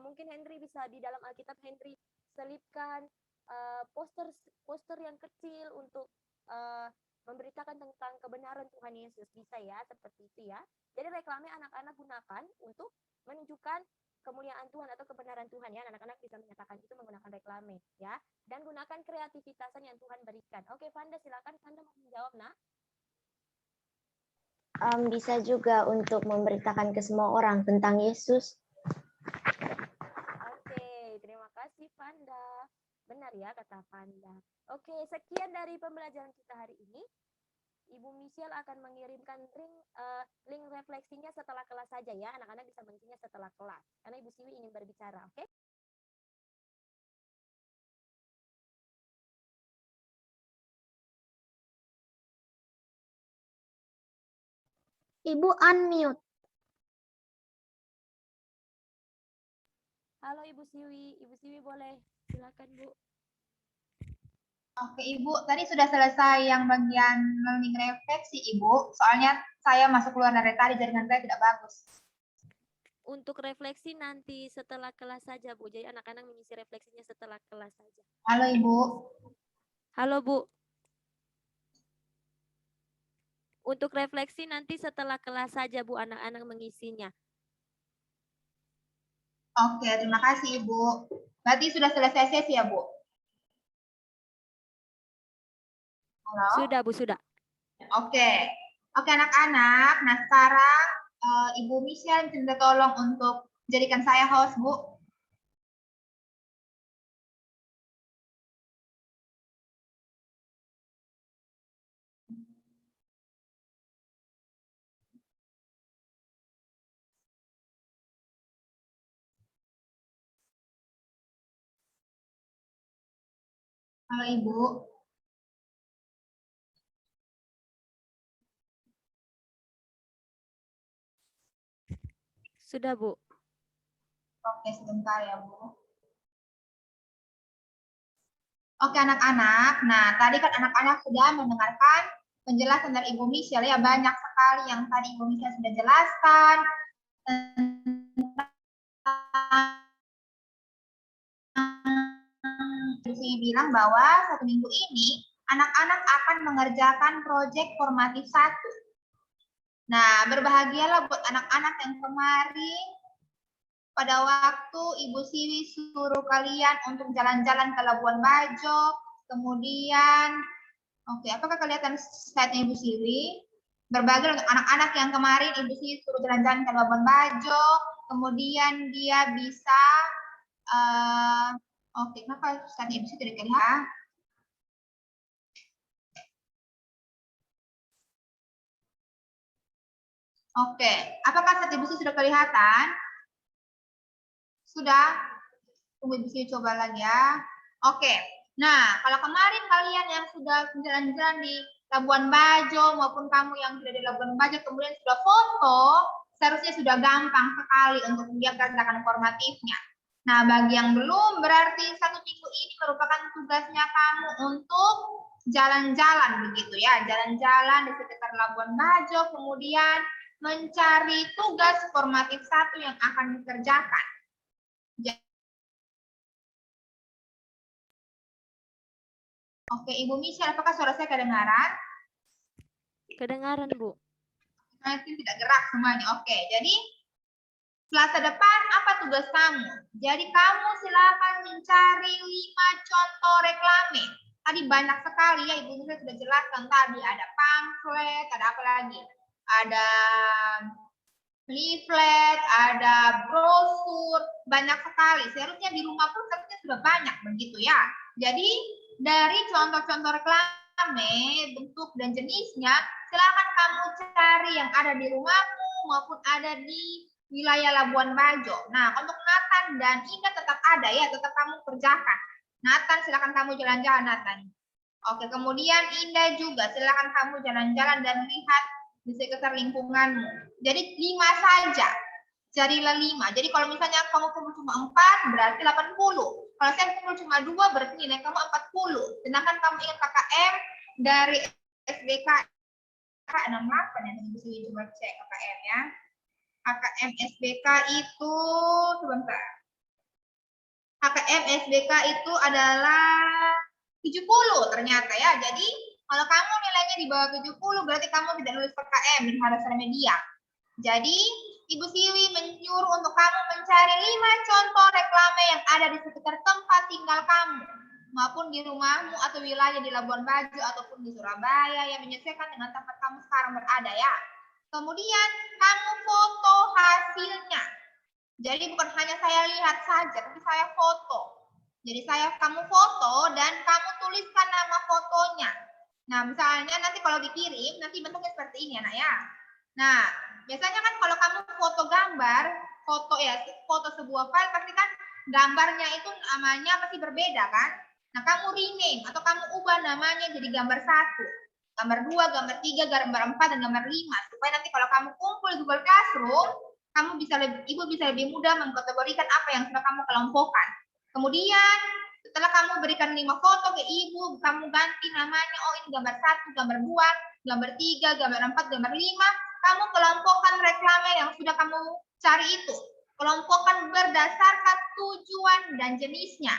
mungkin Henry bisa di dalam Alkitab Henry selipkan poster yang kecil untuk memberitakan tentang kebenaran Tuhan Yesus. Bisa ya, seperti itu ya. Jadi reklame anak-anak gunakan untuk menunjukkan kemuliaan Tuhan atau kebenaran Tuhan ya. Anak-anak bisa menyatakan itu menggunakan reklame ya. Dan gunakan kreativitasan yang Tuhan berikan. Oke, Fanda silakan. Fanda mau menjawab, nak. Bisa juga untuk memberitakan ke semua orang tentang Yesus. Oke, terima kasih Fanda. Benar ya kata Fanda. Oke, sekian dari pembelajaran kita hari ini. Ibu Michelle akan mengirimkan link refleksinya setelah kelas saja ya. Anak-anak bisa mengisinya setelah kelas. Karena Ibu Siwi ingin berbicara, oke? Ibu unmute. Halo Ibu Siwi. Ibu Siwi boleh. Silakan Bu. Oke Ibu, tadi sudah selesai yang bagian learning refleksi Ibu. Soalnya saya masuk keluar dari tadi, jaringan saya tidak bagus. Untuk refleksi nanti setelah kelas saja Bu. Jadi anak-anak mengisi refleksinya setelah kelas saja. Halo Ibu. Halo Bu. Untuk refleksi nanti setelah kelas saja Bu anak-anak mengisinya. Oke, terima kasih Ibu. Berarti sudah selesai sesi ya Bu? Halo? Sudah Bu, sudah. Oke. Oke anak-anak, nah sekarang Ibu Michelle minta tolong untuk jadikan saya host Bu. Halo Ibu. Sudah Bu. Oke, sebentar ya Bu. Oke anak-anak, nah tadi kan anak-anak sudah mendengarkan penjelasan dari Ibu Michelle ya, banyak sekali yang tadi Ibu Michelle sudah jelaskan tentang Ibu bilang bahwa 1 minggu ini anak-anak akan mengerjakan proyek formatif 1. Nah, berbahagialah buat anak-anak yang kemarin pada waktu Ibu Siwi suruh kalian untuk jalan-jalan ke Labuan Bajo, kemudian, oke, apakah kelihatan slide-nya Ibu Siwi? Berbahagia untuk anak-anak yang kemarin Ibu Siwi suruh jalan-jalan ke Labuan Bajo, kemudian dia bisa, oke, kenapa slide Ibu Siwi tidak kelihatan? Oke, apakah slide Ibu Siwi sudah kelihatan? Sudah? Tunggu Ibu Siwi coba lagi ya. Oke. Nah, kalau kemarin kalian yang sudah jalan-jalan di Labuan Bajo maupun kamu yang tidak di Labuan Bajo kemudian sudah foto, seharusnya sudah gampang sekali untuk mengerjakan formatifnya. Nah, bagi yang belum, berarti 1 minggu ini merupakan tugasnya kamu untuk jalan-jalan begitu ya. Jalan-jalan di sekitar Labuan Bajo, kemudian mencari tugas formatif 1 yang akan dikerjakan. Oke, Ibu Michelle, apakah suara saya kedengaran? Kedengaran, Bu. Nanti tidak gerak semuanya. Oke, jadi Selasa depan apa tugas kamu? Jadi kamu silakan mencari 5 contoh reklame. Tadi banyak sekali ya, Ibu Michelle sudah jelaskan tadi. Ada pamflet, ada apa lagi? Ada leaflet, ada brosur, banyak sekali. Seharusnya di rumah pun seharusnya sudah banyak begitu ya. Jadi dari contoh-contoh reklame, bentuk dan jenisnya, silakan kamu cari yang ada di rumahmu maupun ada di wilayah Labuan Bajo. Nah, untuk Nathan dan Ina tetap ada ya, tetap kamu kerjakan. Nathan, silakan kamu jalan-jalan, Nathan. Oke, kemudian Indah juga, silakan kamu jalan-jalan dan lihat di sekitar lingkunganmu. Jadi 5 saja. Carilah 5. Jadi kalau misalnya kamu kumpul cuma 4, berarti 80. Kalau saya kumpul cuma 2, berarti nilai kamu 40. Sedangkan kamu ingat KKM dari SBK 68 ya. Bisa coba cek KKM ya. KKM SBK itu, sebentar. KKM SBK itu adalah 70 ternyata ya. Jadi kalau kamu nilainya di bawah 70, berarti kamu tidak lulus PKM dan harus remedial. Jadi, Ibu Siwi menyuruh untuk kamu mencari 5 contoh reklame yang ada di sekitar tempat tinggal kamu, maupun di rumahmu atau wilayah di Labuan Bajo ataupun di Surabaya yang menyesuaikan dengan tempat kamu sekarang berada ya. Kemudian, kamu foto hasilnya. Jadi bukan hanya saya lihat saja, tapi saya foto. Jadi kamu foto dan kamu tuliskan nama fotonya. Nah, misalnya nanti kalau dikirim, nanti bentuknya seperti ini ya, ya. Nah, biasanya kan kalau kamu foto gambar, foto sebuah file, pasti kan gambarnya itu namanya pasti berbeda kan? Nah, kamu rename atau kamu ubah namanya jadi gambar 1, gambar 2, gambar 3, gambar 4, dan gambar 5. Supaya nanti kalau kamu kumpul di Google Classroom, Ibu bisa lebih mudah mengkategorikan apa yang sudah kamu kelompokkan. Kemudian, setelah kamu berikan 5 foto ke Ibu, kamu ganti namanya, oh ini gambar 1, gambar 2, gambar 3, gambar 4, gambar 5, kamu kelompokkan reklame yang sudah kamu cari itu. Kelompokkan berdasarkan tujuan dan jenisnya.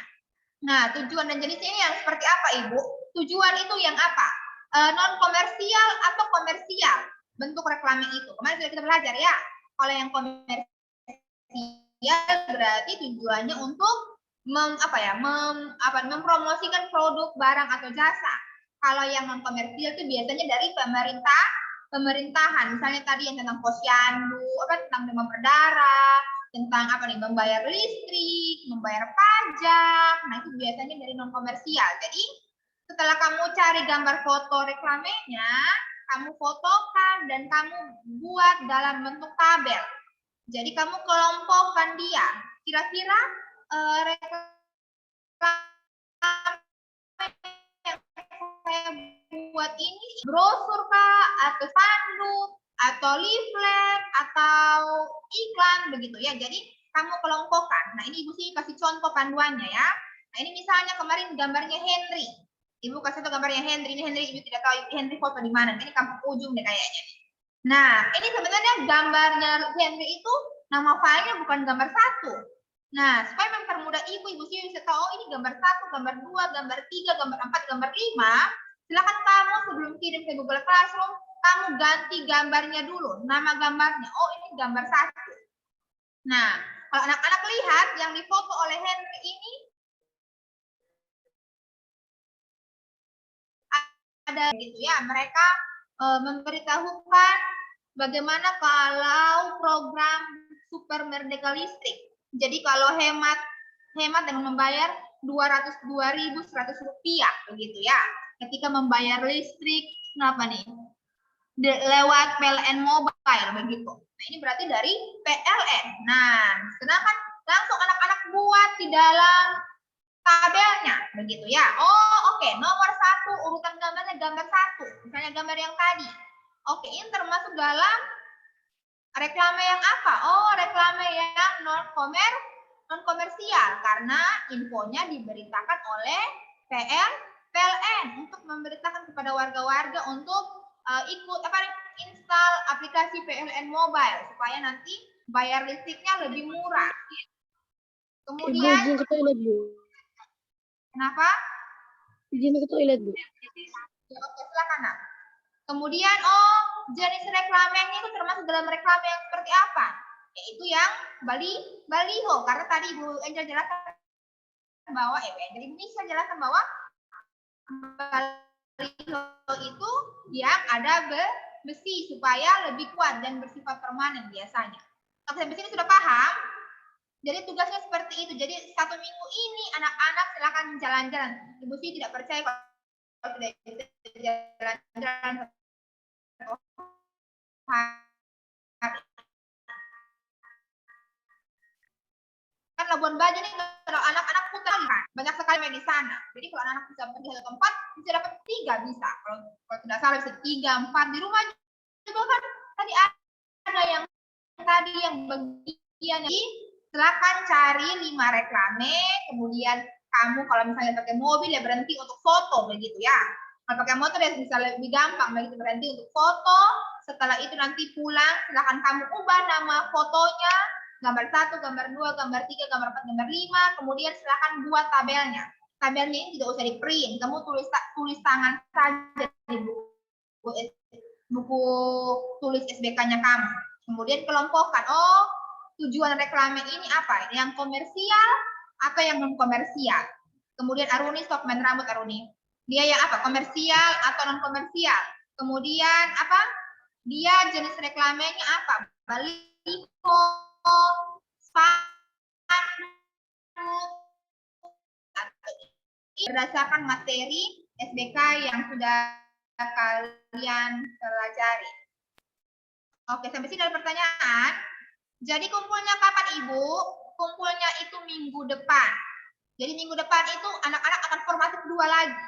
Nah, tujuan dan jenisnya ini yang seperti apa, Ibu? Tujuan itu yang apa? Non-komersial atau komersial bentuk reklame itu. Kemarin sudah kita belajar ya. Kalau yang komersial berarti tujuannya untuk mempromosikan produk, barang atau jasa. Kalau yang non komersial itu biasanya dari pemerintahan. Misalnya tadi yang tentang posyandu, tentang demam berdarah, tentang membayar listrik, membayar pajak. Nah, itu biasanya dari non komersial. Jadi setelah kamu cari gambar foto reklamenya, kamu fotokan dan kamu buat dalam bentuk tabel. Jadi kamu kelompokkan dia. Kira-kira reklame yang saya buat ini brosur kah, atau spanduk, atau leaflet, atau iklan begitu ya. Jadi kamu kelompokkan. Nah, ini Ibu sih kasih contoh panduannya ya. Nah, ini misalnya kemarin gambarnya Henry. Ibu kasih tahu gambarnya Henry. Ini Henry, Ibu tidak tahu Henry foto di mana. Ini kampung ujung deh kayaknya. Nah, ini sebenarnya gambarnya Henry itu nama filenya bukan gambar 1. Nah, supaya mempermudah Ibu sih bisa tahu, oh ini gambar 1, gambar 2, gambar 3, gambar 4, gambar 5. Silakan kamu sebelum kirim ke Google Classroom, kamu ganti gambarnya dulu, nama gambarnya. Oh, ini gambar 1. Nah, kalau anak-anak lihat yang difoto oleh Henry ini, ada gitu ya, mereka memberitahukan bagaimana kalau program Super Merdeka Listrik. Jadi kalau hemat dengan membayar Rp202.100 begitu ya. Ketika membayar listrik, kenapa nih? Lewat PLN Mobile begitu. Nah, ini berarti dari PLN. Nah, sedangkan langsung anak-anak buat di dalam tabelnya begitu ya. Oh, oke. Nomor 1 urutan gambarnya gambar 1. Misalnya gambar yang tadi. Oke, ini termasuk dalam reklame yang apa? Oh, reklame yang non komersial karena infonya diberitakan oleh PLN untuk memberitakan kepada warga-warga untuk ikut install aplikasi PLN Mobile supaya nanti bayar listriknya lebih murah. Kemudian izin ke toilet, Bu. Kenapa? Izin ke toilet, Bu. Ya, oke, silakan, Nak. Kemudian, oh, jenis reklamenya itu termasuk dalam reklame yang seperti apa? Yaitu yang baliho. Karena tadi Ibu Angel jelaskan bahwa, Ibu Nisa jelaskan bahwa baliho itu yang ada besi supaya lebih kuat dan bersifat permanen biasanya. Oke, sampai sini sudah paham? Jadi tugasnya seperti itu. Jadi 1 minggu ini anak-anak silakan jalan-jalan. Ibu sih tidak percaya kalau tidak jalan-jalan. Kan Labuan Bajo ini kalau anak-anak putar kan banyak sekali main di sana. Jadi kalau anak-anak bisa pergi satu tempat bisa dapat 3 bisa. Kalau tidak salah bisa 3, 4 di rumah juga kan tadi ada yang bagian ini. Silakan cari 5 reklame, kemudian kamu kalau misalnya pakai mobil ya berhenti untuk foto begitu ya. Kalau pakai motor ya bisa lebih gampang begitu, berhenti untuk foto. Setelah itu nanti pulang silakan kamu ubah nama fotonya, gambar 1, gambar 2, gambar 3, gambar 4, gambar 5, kemudian silakan buat tabelnya. Tabelnya ini tidak usah di-print, kamu tulis tangan saja di buku tulis SBK-nya kamu. Kemudian kelompokkan, oh tujuan reklame ini apa? Yang komersial atau yang non komersial? Kemudian Aruni stop main rambut Aruni. Dia yang apa? Komersial atau non komersial? Kemudian apa? Dia jenis reklamenya apa? Baliho, spanduk, berdasarkan materi SBK yang sudah kalian pelajari. Oke, sampai sini ada pertanyaan. Jadi kumpulnya kapan Ibu? Kumpulnya itu minggu depan. Jadi minggu depan itu anak-anak akan formatif 2 lagi.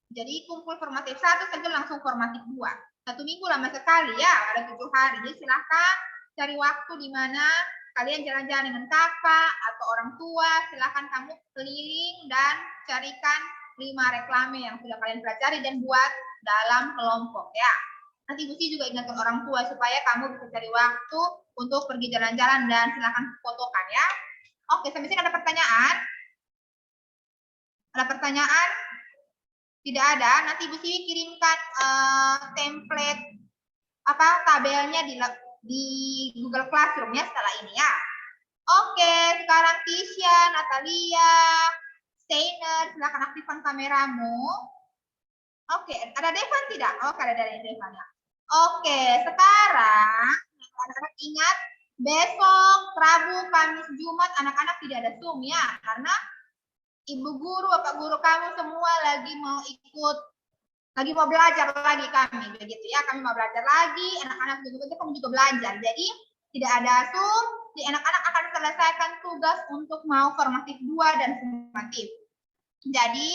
Jadi kumpul formatif 1 saja langsung formatif 2. 1 minggu lama sekali ya, ada 7 hari. Jadi silahkan cari waktu di mana kalian jalan-jalan dengan kakak atau orang tua. Silahkan kamu keliling dan carikan 5 reklame yang sudah kalian pelajari dan buat dalam kelompok ya. Nanti Ibu Sih juga ingatkan orang tua supaya kamu bisa cari waktu untuk pergi jalan-jalan dan silakan fotokan ya. Oke, sampai sini ada pertanyaan? Ada pertanyaan? Tidak ada. Nanti Ibu Sih kirimkan template tabelnya di Google Classroom ya setelah ini ya. Oke, sekarang Tisha, Natalia, Steiner, silakan aktifkan kameramu. Oke, ada Devan tidak? Oke, ada dari Devan ya. Oke, sekarang anak-anak ingat besok Rabu, Kamis, Jumat anak-anak tidak ada Zoom ya, karena ibu guru, bapak guru kamu semua lagi mau belajar lagi kami begitu ya. Kami mau belajar lagi, anak-anak juga kamu juga belajar. Jadi tidak ada Zoom, jadi anak-anak akan selesaikan tugas untuk mau formatif 2 dan formatif. Jadi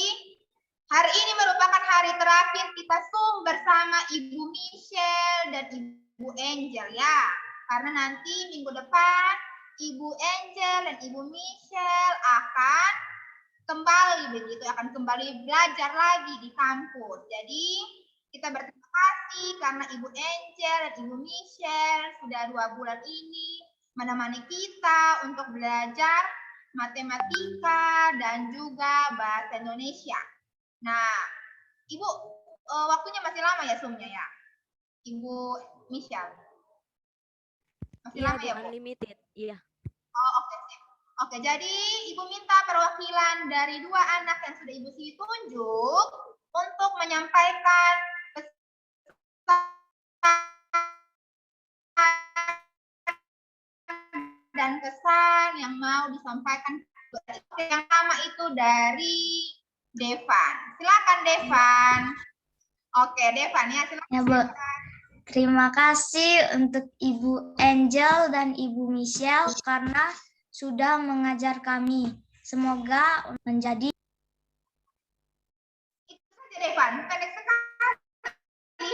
hari ini merupakan hari terakhir kita Zoom bersama Ibu Michelle dan Ibu Angel ya. Karena nanti minggu depan Ibu Angel dan Ibu Michelle akan kembali belajar lagi di kampus. Jadi kita berterima kasih karena Ibu Angel dan Ibu Michelle sudah 2 bulan ini menemani kita untuk belajar matematika, dan juga bahasa Indonesia. Nah, Ibu, waktunya masih lama ya Zoom-nya ya? Ibu Michelle. Masih Iya, lama Bu, ya, Bu? unlimited. Iya. Oh, oke, sip. Oke, jadi Ibu minta perwakilan dari 2 anak yang sudah Ibu tunjuk untuk menyampaikan pesan dan kesan yang mau disampaikan. Yang pertama itu dari Devan. Silakan Devan. Oke, Devan ya, silakan. Ya, Bu. Terima kasih untuk Ibu Angel dan Ibu Michelle karena sudah mengajar kami. Semoga menjadi itu saja Devan, pendek sekali.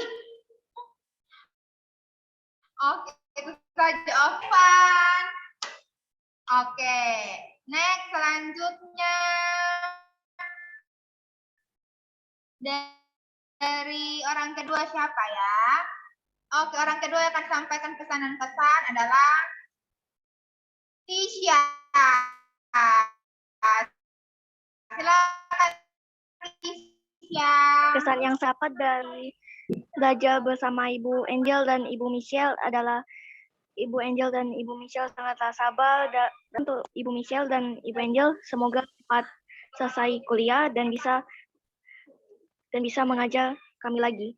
Oke, itu saja Ovan. Oke, next selanjutnya dari orang kedua siapa ya? Oke, orang kedua yang akan sampaikan pesan dan kesan adalah Tisha. Silakan Tisha. Kesan yang saya dapat dari belajar bersama Ibu Angel dan Ibu Michelle adalah Ibu Angel dan Ibu Michelle sangatlah sabar, dan untuk Ibu Michelle dan Ibu Angel semoga cepat selesai kuliah dan bisa mengajar kami lagi.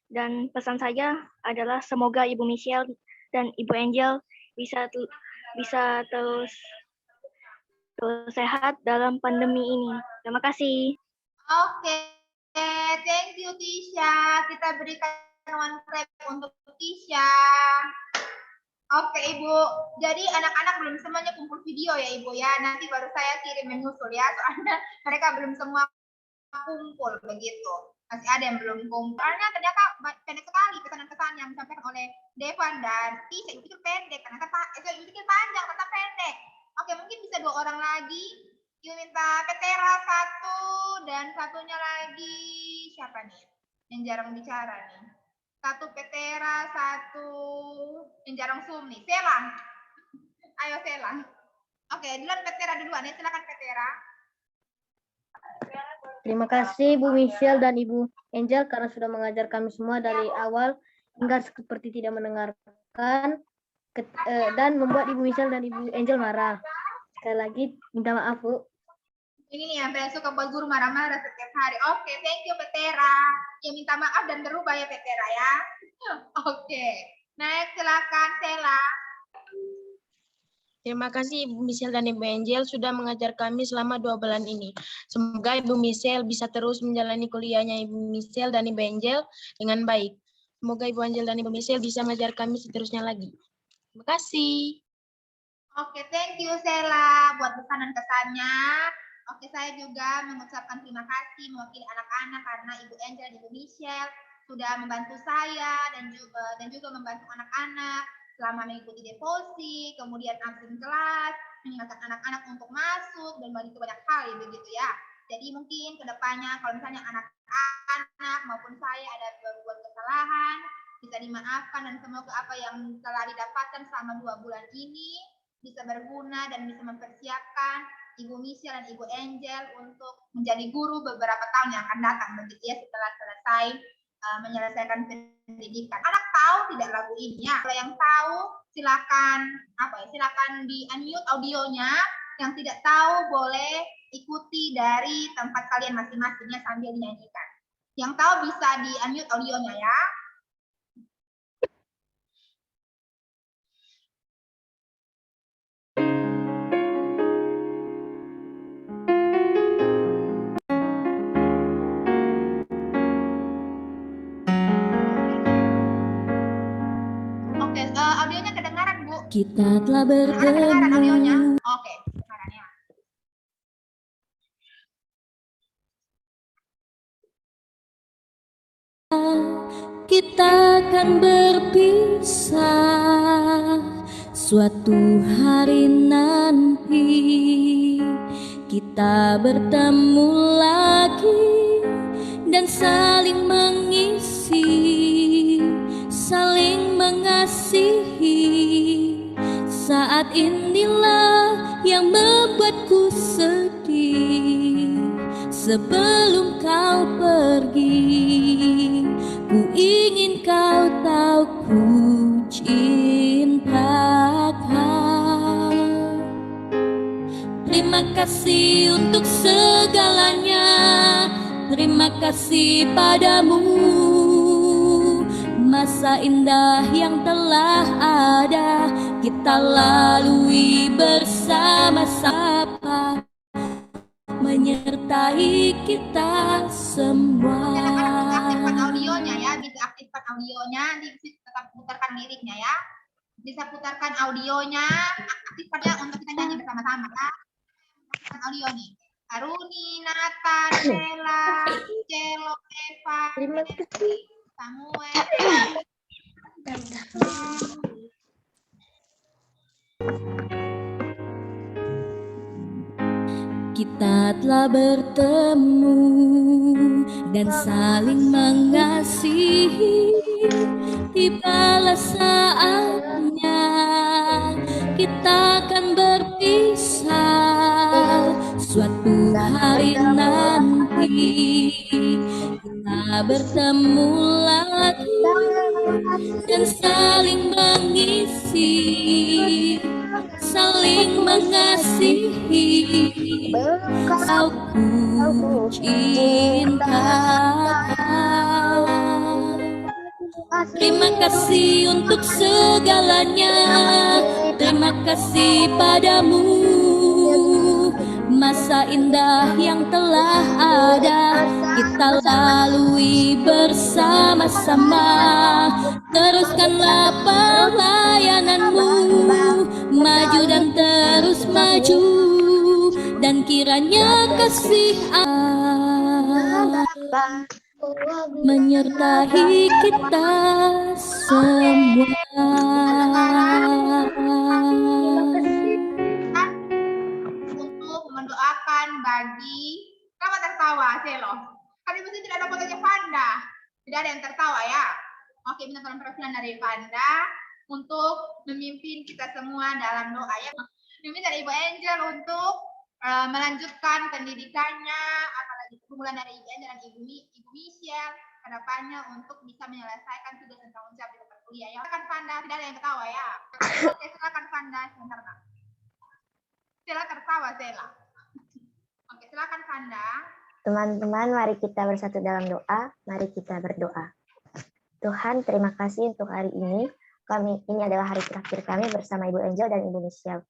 Dan pesan saya adalah semoga Ibu Michelle dan Ibu Angel bisa terus sehat dalam pandemi ini. Terima kasih. Oke, thank you Tisha. Kita berikan one clap untuk Tisha. Oke Ibu, jadi anak-anak belum semuanya kumpul video ya Ibu ya. Nanti baru saya kirim menyusul ya, soalnya mereka belum semua kumpul begitu. Masih ada yang belum kumpul. Soalnya ternyata pendek sekali pesan-pesan yang disampaikan oleh Devan dan Tisha. Ibu pikir pendek, ternyata Ibu pikir panjang, ternyata pendek. Oke, mungkin bisa 2 orang lagi. Ibu minta Petera 1 dan satunya lagi siapa nih? Yang jarang bicara nih. 1 Petera, 1 yang jarang Zoom nih. Sela. Ayo Sela. Oke, duluan Petera duluan ya. Silakan Petera. Terima kasih Bu Michelle dan Ibu Angel karena sudah mengajar kami semua dari awal hingga seperti tidak mendengarkan dan membuat Ibu Michelle dan Ibu Angel marah. Sekali lagi minta maaf Bu. Ini nih yang suka buat guru marah-marah setiap hari. Oke, thank you Petera. Ya minta maaf dan berubah ya Petera ya. Oke, next silakan Sela. Terima kasih Ibu Michelle dan Ibu Angel sudah mengajar kami selama 2 bulan ini. Semoga Ibu Michelle bisa terus menjalani kuliahnya Ibu Michelle dan Ibu Angel dengan baik. Semoga Ibu Angel dan Ibu Michelle bisa mengajar kami seterusnya lagi. Terima kasih. Oke, thank you Sela buat pesan dan kesannya. Oke, saya juga mengucapkan terima kasih mewakili anak-anak karena Ibu Angel dan Ibu Michelle sudah membantu saya dan juga membantu anak-anak selama mengikuti deposit, kemudian absen kelas, mengingatkan anak-anak untuk masuk dan begitu banyak hal begitu ya. Jadi mungkin kedepannya kalau misalnya anak-anak maupun saya ada berbuat kesalahan bisa dimaafkan dan semoga apa yang telah didapatkan selama 2 bulan ini bisa berguna dan bisa mempersiapkan Ibu Michelle dan Ibu Angel untuk menjadi guru beberapa tahun yang akan datang begitu ya setelah selesai menyelesaikan pendidikan. Anak tahu tidak lagu ini ya? Kalau yang tahu silakan silakan di unmute audionya. Yang tidak tahu boleh ikuti dari tempat kalian masing-masingnya sambil dinyanyikan. Yang tahu bisa di unmute audionya ya. Audionya kedengaran, Bu. Kita telah Kedengaran audionya. bertemu. Oke, kedengarannya. Kita akan berpisah suatu hari nanti. Kita bertemu lagi dan saling mengisi, saling mengasihi. Saat inilah yang membuatku sedih. Sebelum kau pergi, ku ingin kau tahu ku cinta kau. Terima kasih untuk segalanya, terima kasih padamu. Masa indah yang telah ada kita lalui bersama-sama, menyertai kita semua. Aktifkan audionya ya, bisa aktifkan audionya, bisa tetap putarkan liriknya ya. Bisa putarkan audionya, aktifkan ya untuk kita nyanyi bersama-sama ya. Aktifkan audio nih. Aruni, Nathan, Bella, Celo, Eva, Samuel. Kita telah bertemu dan saling mengasihi. Tibalah saatnya kita akan berpisah. Suatu hari nanti kita bertemu lagi dan saling mengisi, saling mengasihi. Kau ku cinta. Terima kasih untuk segalanya, terima kasih padamu. Masa indah yang telah ada kita lalui bersama-sama. Teruskanlah pelayananmu, maju dan terus maju, dan kiranya kasih Allah menyertai kita semua. Untuk mendoakan bagi, kenapa tertawa Celo? Kan ibu sih tidak ada fotonya Vanda, tidak ada yang tertawa ya. Oke, minta tolong perwakilan dari Vanda untuk memimpin kita semua dalam doa ya. Diminta dari Ibu Angel untuk melanjutkan pendidikannya, apalagi pergumulan dari Ibu Angel dan Ibu Michelle ke depannya untuk bisa menyelesaikan tugas dan tanggung jawab di tempat kuliah ya. Silakan Vanda, tidak ada yang ketawa ya. Oke, silakan Vanda sebentar Nak. Sela tertawa Sela. Oke, silakan Vanda. Teman-teman, mari kita bersatu dalam doa. Mari kita berdoa. Tuhan, terima kasih untuk hari ini. Ini adalah hari terakhir kami bersama Ibu Angel dan Ibu Michelle.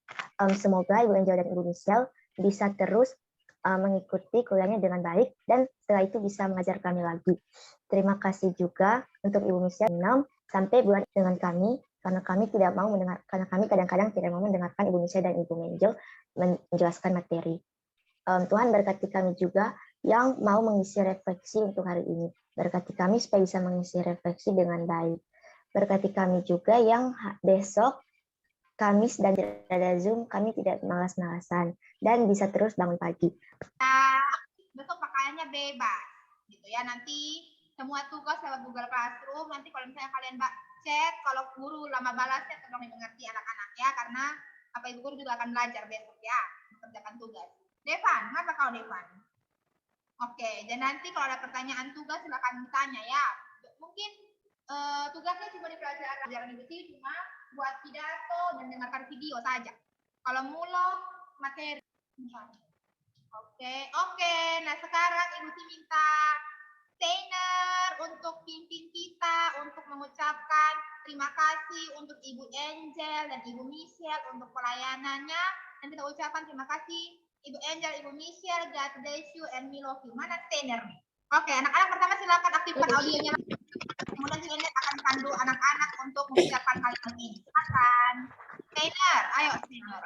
Semoga Ibu Angel dan Ibu Michelle bisa terus mengikuti kuliahnya dengan baik dan setelah itu bisa mengajar kami lagi. Terima kasih juga untuk Ibu Michelle 6 sampai bulan dengan kami, karena kami tidak mau mendengar, karena kami kadang-kadang tidak mau mendengarkan Ibu Michelle dan Ibu Angel menjelaskan materi. Tuhan berkati kami juga yang mau mengisi refleksi untuk hari ini. Berkati kami supaya bisa mengisi refleksi dengan baik. Berkati kami juga yang besok Kamis dan ada Zoom, kami tidak malas-malasan dan bisa terus bangun pagi. Besok pakaiannya bebas, gitu ya. Nanti semua tugas lewat Google Classroom. Nanti kalau misalnya kalian cek, kalau guru lama balasnya tolong dimengerti anak-anak ya, karena apa ibu guru juga akan belajar besok ya, mengerjakan tugas. Devan, apa kau Devan? Oke, dan nanti kalau ada pertanyaan tugas silakan tanya ya. Mungkin tugasnya cuma dipelajari pelajaran ibu sih cuma buat pidato dan dengarkan video saja. Kalau mulai materi. Oke. Nah sekarang ibu sih minta Steiner untuk pimpin kita untuk mengucapkan terima kasih untuk Ibu Angel dan Ibu Michelle untuk pelayanannya. Dan kita ucapkan terima kasih Ibu Angel, Ibu Michelle, God bless you and we love you. Mana Steiner nih? Oke, anak-anak pertama silakan aktifkan audionya. Kemudian Steiner akan pandu anak-anak untuk mengucapkan kalimat ini. Silakan. Steiner, ayo Steiner.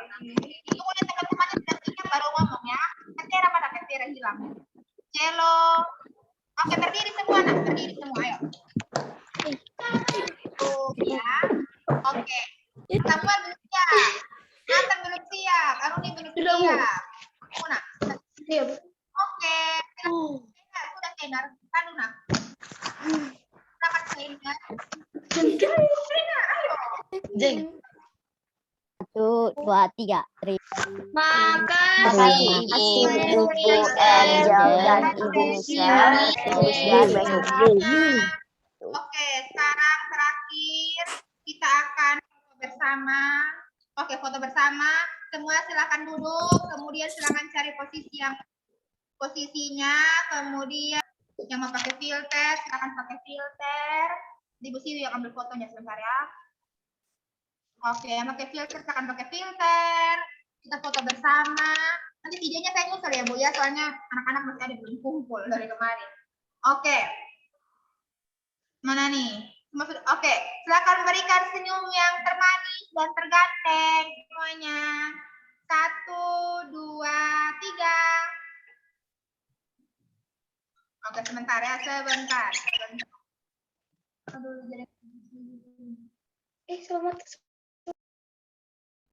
Kemudian teman-temannya sudah baru ngomong ya. Ketera pada ketera hilang. Celo. Oke, berdiri semua anak, berdiri semua, ayo. Ya. Oke. Samuel belum siap. Nathan belum siap. Aruni belum siap. Una. Siap. Oke. Sudah Steiner. Kanuna. Silakan Steiner. Steiner, ayo. Jeng. 1, 2, 3. Makasih Ibu Angel dan Ibu Michelle. Oke, sekarang terakhir kita akan foto bersama. Oke, foto bersama. Semua silakan duduk, kemudian silakan cari posisinya, kemudian yang mau pakai filter, silakan pakai filter. Ibu Siwi yang ambil fotonya sebentar ya. Oke, yang pakai filter silakan pakai filter. Kita foto bersama. Nanti videonya saya nyusul ya Bu ya, soalnya anak-anak masih ada belum kumpul dari kemarin. Oke. Mana nih? Oke, silakan berikan senyum yang termanis dan terganteng semuanya. 1, 2, 3. Oke, sebentar ya, sebentar. Aduh, jadi... Selamat.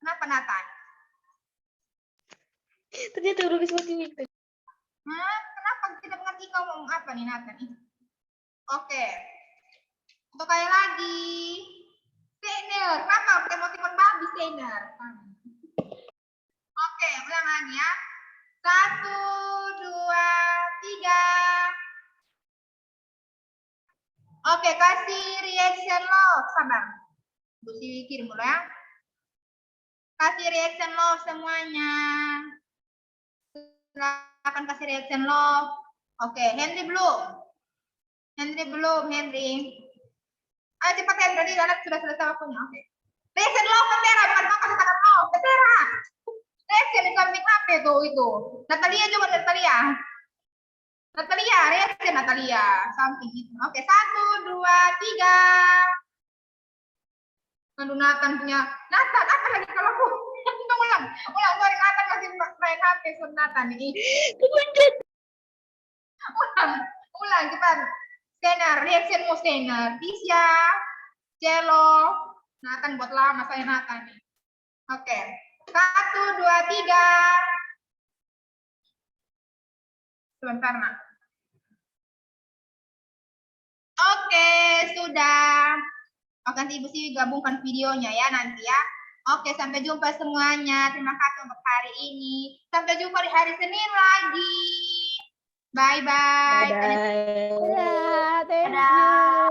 Kenapa Nathan? Ternyata udah bisa itu. Kenapa tidak mengerti kau ngomong apa nih Nathan? Oke. Untuk kali lagi. Steiner, kenapa emoticon babi Steiner? Oke, ulang lagi ya. 1, 2, 3. Oke, kasih reaction love, sabar. Bu Siwi kirim dulu ya. Kasih reaction love semuanya. Silakan kasih reaction love. Oke, Henry belum. Henry. Ayo cepat Henry, anak sudah selesai waktunya. Oke. Reaction love Petera, bukan kau kasih tangan love, Petera. Reaction di samping HP tuh itu. Natalia juga Natalia, reaction Natalia. Samping itu. Oke, 1, 2, 3. Aduh, Nathan punya. Nathan, apa lagi kalau aku? Ulang. Sorry, Nathan masih main HP sur Nathan ini. Ulang cepat. Steiner, reactionmu Steiner. Tisha, Cello. Nathan buat lama saya Nathan nih. Oke. 1, 2, 3. Sebentar, Nak. Oke, sudah. Oke, nanti Ibu Siwi gabungkan videonya ya nanti ya. Oke, sampai jumpa semuanya. Terima kasih untuk hari ini. Sampai jumpa di hari Senin lagi. Bye-bye. Dadah.